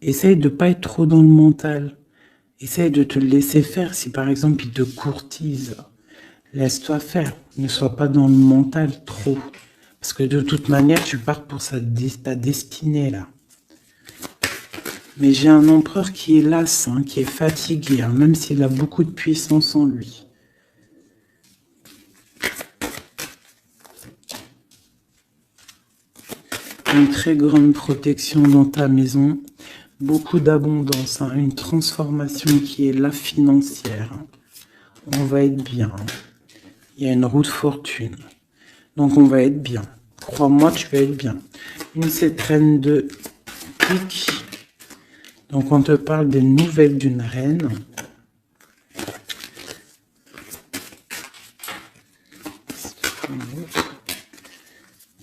essaye de ne pas être trop dans le mental. Essaye de te laisser faire. Si par exemple, il te courtise, laisse-toi faire. Ne sois pas dans le mental trop. Parce que de toute manière, tu pars pour ta destinée, là. Mais j'ai un empereur qui est las, hein, qui est fatigué, hein, même s'il a beaucoup de puissance en lui. Une très grande protection dans ta maison. Beaucoup d'abondance, hein, une transformation qui est là financière. Hein. On va être bien. Hein. Il y a une roue de fortune. Donc on va être bien. Crois-moi, tu vas être bien. Une cette reine de pique. Donc on te parle des nouvelles d'une reine.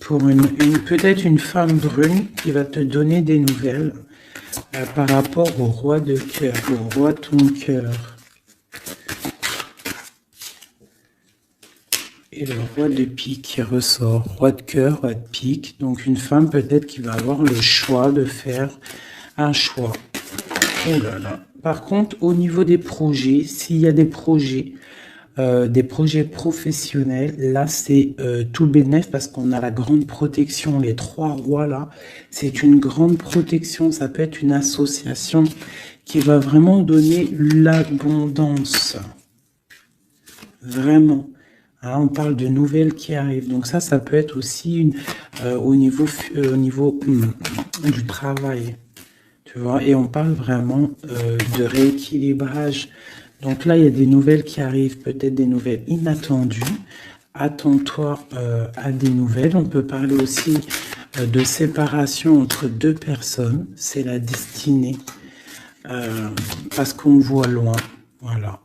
Pour peut-être une femme brune qui va te donner des nouvelles par rapport au roi de cœur, au roi de ton cœur. Et le roi de pique qui ressort, roi de cœur, roi de pique. Donc une femme peut-être qui va avoir le choix de faire un choix. Oh là là. Par contre, au niveau des projets, s'il y a des projets professionnels, là c'est tout bénef parce qu'on a la grande protection, les trois rois là, c'est une grande protection, ça peut être une association qui va vraiment donner l'abondance, vraiment. Hein, on parle de nouvelles qui arrivent, donc ça peut être aussi au niveau du travail, tu vois, et on parle vraiment de rééquilibrage. Donc là, il y a des nouvelles qui arrivent, peut-être des nouvelles inattendues. Attends-toi à des nouvelles. On peut parler aussi de séparation entre deux personnes. C'est la destinée. Parce qu'on voit loin. Voilà.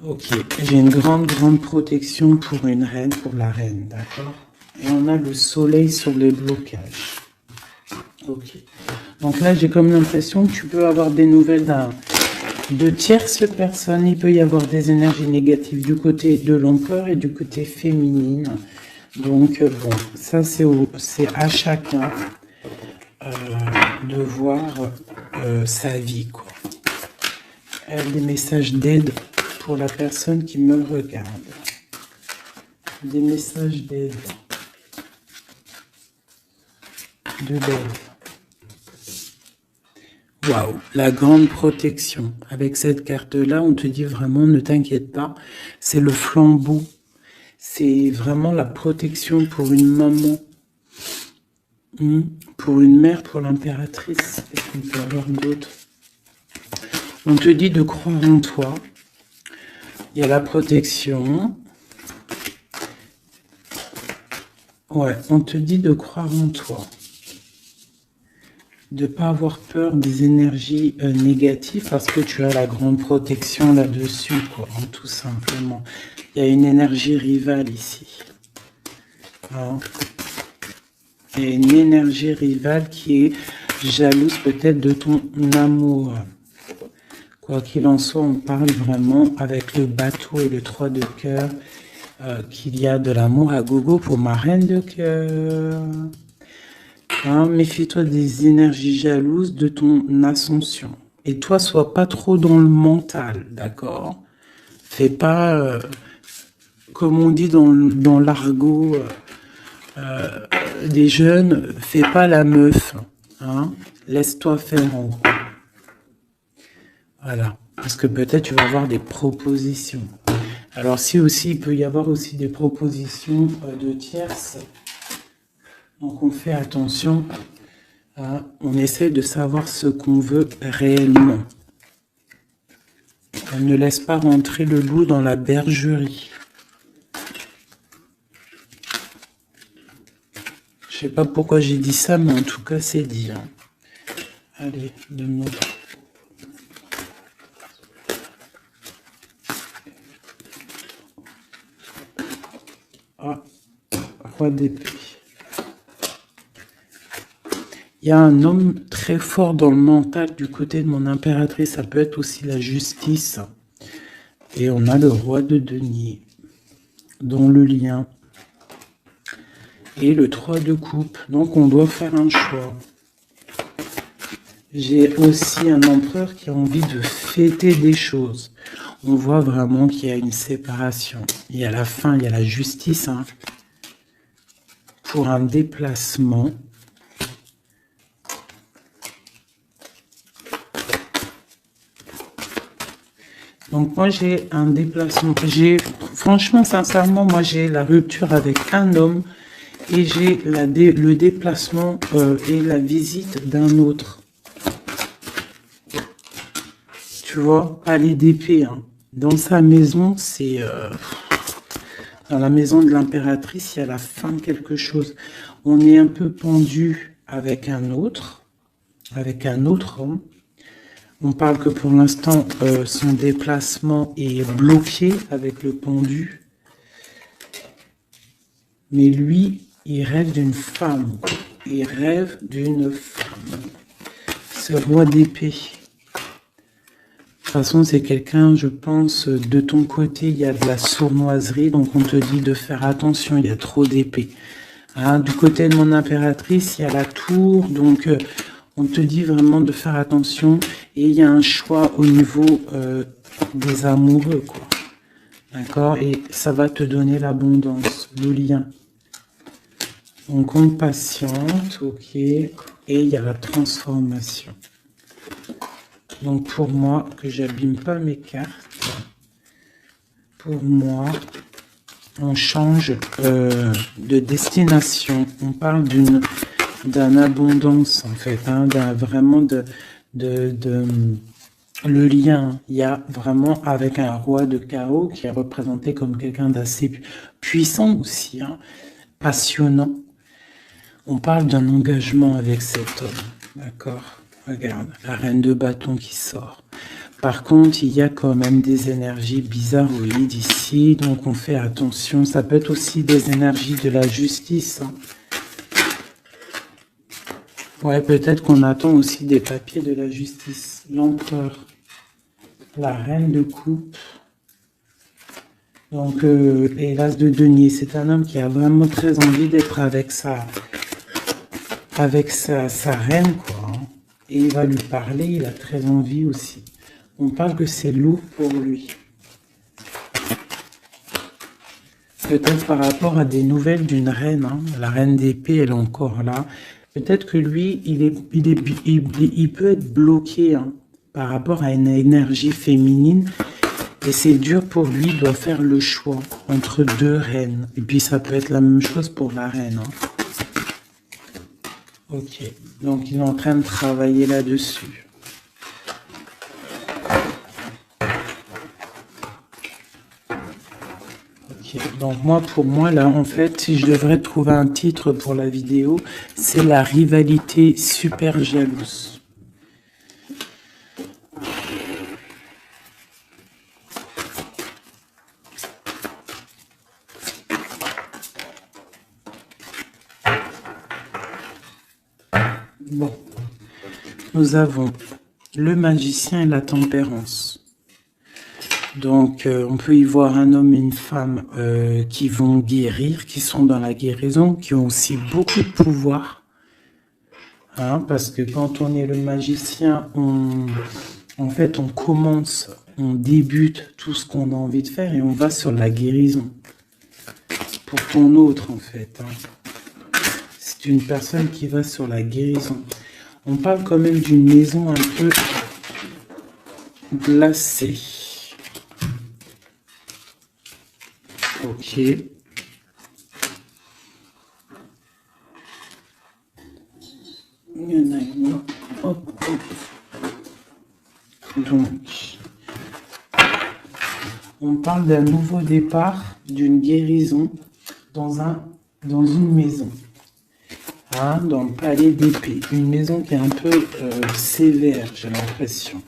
Ok. J'ai une grande protection pour une reine, pour la reine. D'accord? Et on a le soleil sur les blocages. Ok. Donc là, j'ai comme l'impression que tu peux avoir des nouvelles de tierces personnes. Il peut y avoir des énergies négatives du côté de l'empereur et du côté féminine. Donc, bon, ça, c'est à chacun de voir sa vie, quoi. Des messages d'aide pour la personne qui me regarde. Des messages d'aide. De l'aide. Waouh, la grande protection. Avec cette carte-là, on te dit vraiment, ne t'inquiète pas, c'est le flambeau. C'est vraiment la protection pour une maman, pour une mère, pour l'impératrice. Qu'est-ce qu'on peut avoir d'autre? On te dit de croire en toi. Il y a la protection. Ouais, on te dit de croire en toi. De ne pas avoir peur des énergies négatives parce que tu as la grande protection là-dessus, quoi, hein, tout simplement. Il y a une énergie rivale ici. Hein. Il y a une énergie rivale qui est jalouse peut-être de ton amour. Quoi qu'il en soit, on parle vraiment avec le bateau et le 3 de cœur qu'il y a de l'amour à gogo pour ma reine de cœur. Hein, méfie-toi des énergies jalouses de ton ascension. Et toi, sois pas trop dans le mental, d'accord? Fais pas, comme on dit dans l'argot des jeunes, fais pas la meuf. Hein? Laisse-toi faire en gros. Voilà. Parce que peut-être tu vas avoir des propositions. Alors si aussi, il peut y avoir aussi des propositions de tierces. Donc on fait attention. On essaie de savoir ce qu'on veut réellement. On ne laisse pas rentrer le loup dans la bergerie. Je sais pas pourquoi j'ai dit ça, mais en tout cas c'est dit. Hein. Allez, donne-moi. Ah, roi d'épée. Il y a un homme très fort dans le mental du côté de mon impératrice. Ça peut être aussi la justice. Et on a le roi de denier, dont le lien. Et le 3 de coupe. Donc on doit faire un choix. J'ai aussi un empereur qui a envie de fêter des choses. On voit vraiment qu'il y a une séparation. Il y a la fin, il y a la justice. Hein, pour un déplacement. Donc moi j'ai un déplacement. Franchement, sincèrement, moi j'ai la rupture avec un homme et j'ai le déplacement et la visite d'un autre. Tu vois, palais d'épée. Hein. Dans sa maison, c'est... dans la maison de l'impératrice, il y a la fin de quelque chose. On est un peu pendu avec un autre homme. On parle que pour l'instant, son déplacement est bloqué avec le pendu. Mais lui, il rêve d'une femme. Il rêve d'une femme. Ce roi d'épée. De toute façon, c'est quelqu'un, je pense, de ton côté, il y a de la sournoiserie, donc on te dit de faire attention, il y a trop d'épées. Hein, du côté de mon impératrice, il y a la tour, donc on te dit vraiment de faire attention, et il y a un choix au niveau des amoureux, quoi. D'accord? Et ça va te donner l'abondance, le lien. Donc on patiente, ok, et il y a la transformation. Donc pour moi, que j'abîme pas mes cartes, pour moi, on change de destination. On parle d'une abondance en fait, hein, vraiment le lien. Il y a vraiment avec un roi de chaos qui est représenté comme quelqu'un d'assez puissant aussi, hein, passionnant. On parle d'un engagement avec cet homme, d'accord? Regarde, la reine de bâton qui sort. Par contre, il y a quand même des énergies bizarroïdes ici, donc on fait attention. Ça peut être aussi des énergies de la justice. Hein. Ouais, peut-être qu'on attend aussi des papiers de la justice. L'empereur, la reine de coupe. Donc, et l'as de denier, c'est un homme qui a vraiment très envie d'être avec sa reine, quoi. Hein. Et il va lui parler, il a très envie aussi. On parle que c'est lourd pour lui. Peut-être par rapport à des nouvelles d'une reine. Hein. La reine d'épée, elle est encore là. Peut-être que lui, il peut être bloqué hein, par rapport à une énergie féminine. Et c'est dur pour lui, il doit faire le choix entre deux reines. Et puis ça peut être la même chose pour la reine. Hein. Ok, donc il est en train de travailler là-dessus. Ok, Donc moi, pour moi, là, en fait, si je devrais trouver un titre pour la vidéo, c'est la rivalité super jalouse. Bon, nous avons le magicien et la tempérance. Donc, on peut y voir un homme et une femme qui vont guérir, qui sont dans la guérison, qui ont aussi beaucoup de pouvoir. Hein, parce que quand on est le magicien, en fait, on commence, on débute tout ce qu'on a envie de faire et on va sur la guérison. Pour ton autre, en fait. Hein. C'est une personne qui va sur la guérison. On parle quand même d'une maison un peu glacée. Ok. Il y en a une. Hop, hop. Donc, on parle d'un nouveau départ, d'une guérison dans une maison. Hein, dans le palais d'épée. Une maison qui est un peu sévère, j'ai l'impression.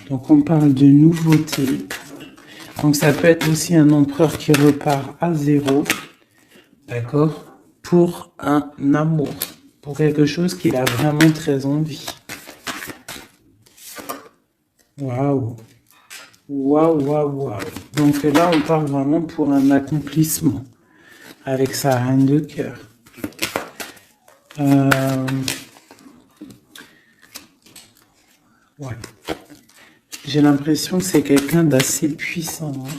Donc, on parle de nouveauté. Donc, ça peut être aussi un empereur qui repart à zéro. D'accord? Pour un amour. Pour quelque chose qu'il a vraiment très envie. Waouh! Waouh, waouh, waouh. Donc là, on parle vraiment pour un accomplissement. Avec sa reine de cœur. Ouais. J'ai l'impression que c'est quelqu'un d'assez puissant. Hein.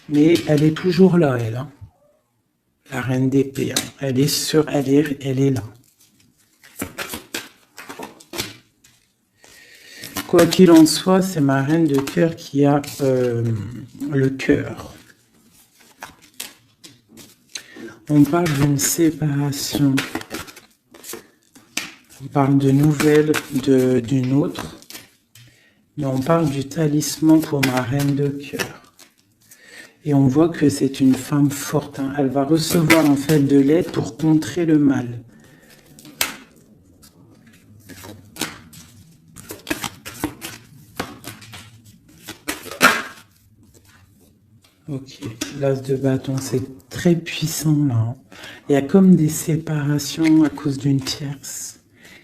Mais elle est toujours là, elle. Hein. La reine d'épée. Hein. Elle est là. Quoi qu'il en soit, c'est ma reine de cœur qui a le cœur. On parle d'une séparation. On parle de nouvelles d'une autre. Mais on parle du talisman pour ma reine de cœur. Et on voit que c'est une femme forte. Hein. Elle va recevoir en fait de l'aide pour contrer le mal. Ok, l'as de bâton, c'est très puissant là. Hein. Il y a comme des séparations à cause d'une tierce.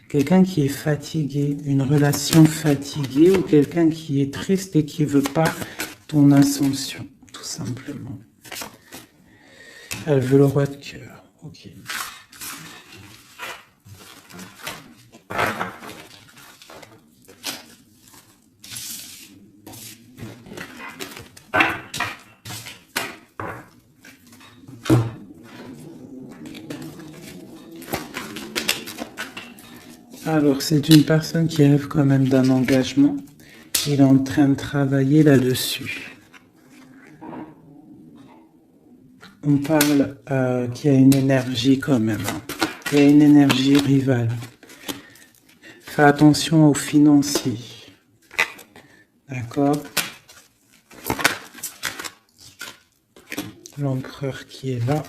Quelqu'un qui est fatigué, une relation fatiguée ou quelqu'un qui est triste et qui veut pas ton ascension, tout simplement. Elle veut le roi de cœur. Ok. Alors, c'est une personne qui rêve quand même d'un engagement. Il est en train de travailler là-dessus. On parle qu'il y a une énergie quand même. Il y a une énergie rivale. Fais attention aux financiers. D'accord? L'empereur qui est là.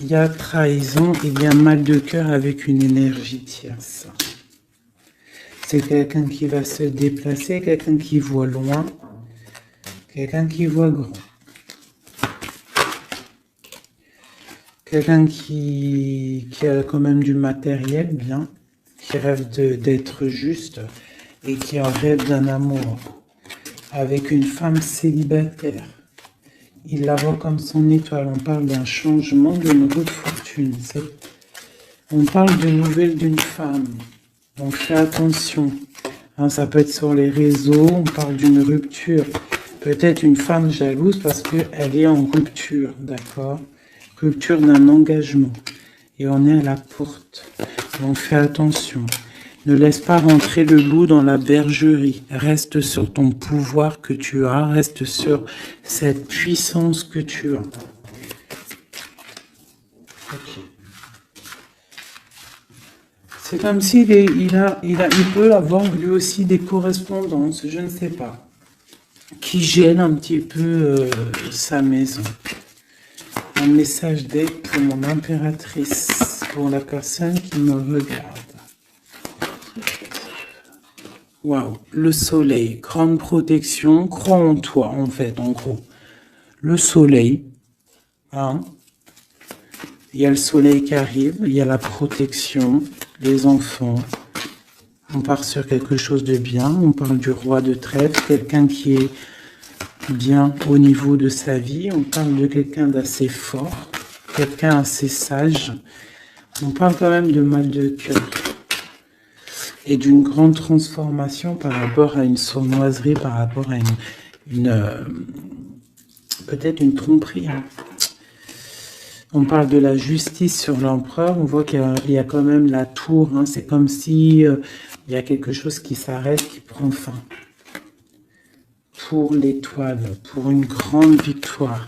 Il y a trahison, il y a mal de cœur avec une énergie tierce. C'est quelqu'un qui va se déplacer, quelqu'un qui voit loin, quelqu'un qui voit grand. Quelqu'un qui a quand même du matériel, bien, qui rêve d'être juste et qui en rêve d'un amour avec une femme célibataire. Il la voit comme son étoile. On parle d'un changement, d'une roue de fortune. On parle de nouvelles d'une femme. Donc fais attention. Hein, ça peut être sur les réseaux. On parle d'une rupture. Peut-être une femme jalouse parce qu'elle est en rupture. D'accord? Rupture d'un engagement. Et on est à la porte. Donc fais attention. Ne laisse pas rentrer le loup dans la bergerie. Reste sur ton pouvoir que tu as. Reste sur cette puissance que tu as. Okay. C'est comme s'il il peut avoir lui aussi des correspondances, je ne sais pas, qui gêne un petit peu sa maison. Un message d'aide pour mon impératrice, pour la personne qui me regarde. Waouh, le soleil, grande protection, crois en toi en fait, en gros. Le soleil, hein. Il y a le soleil qui arrive, il y a la protection, les enfants. On part sur quelque chose de bien, on parle du roi de trèfle, quelqu'un qui est bien au niveau de sa vie, on parle de quelqu'un d'assez fort, quelqu'un assez sage. On parle quand même de mal de cœur. Et d'une grande transformation par rapport à une sournoiserie, par rapport à peut-être une tromperie. Hein. On parle de la justice sur l'empereur, on voit qu'il y a quand même la tour, hein. C'est comme si il y a quelque chose qui s'arrête, qui prend fin. Pour l'étoile, pour une grande victoire.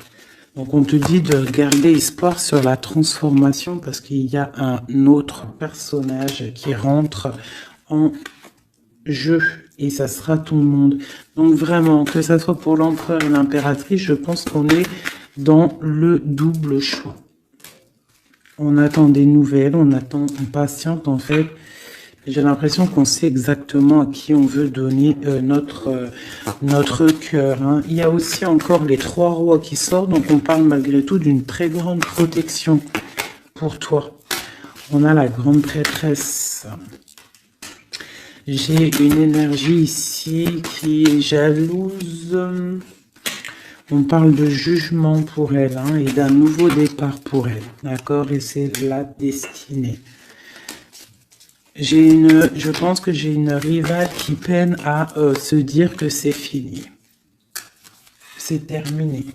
Donc on te dit de garder espoir sur la transformation parce qu'il y a un autre personnage qui rentre en jeu et ça sera ton monde. Donc vraiment, que ça soit pour l'empereur et l'impératrice, je pense qu'on est dans le double choix. On attend des nouvelles, on patiente en fait. J'ai l'impression qu'on sait exactement à qui on veut donner notre cœur. Hein. Il y a aussi encore les 3 rois qui sortent, donc on parle malgré tout d'une très grande protection pour toi. On a la grande prêtresse. J'ai une énergie ici qui est jalouse. On parle de jugement pour elle hein, et d'un nouveau départ pour elle. D'accord? Et c'est la destinée. Je pense que j'ai une rivale qui peine à se dire que c'est fini. C'est terminé.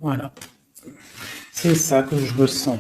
Voilà. C'est ça que je ressens.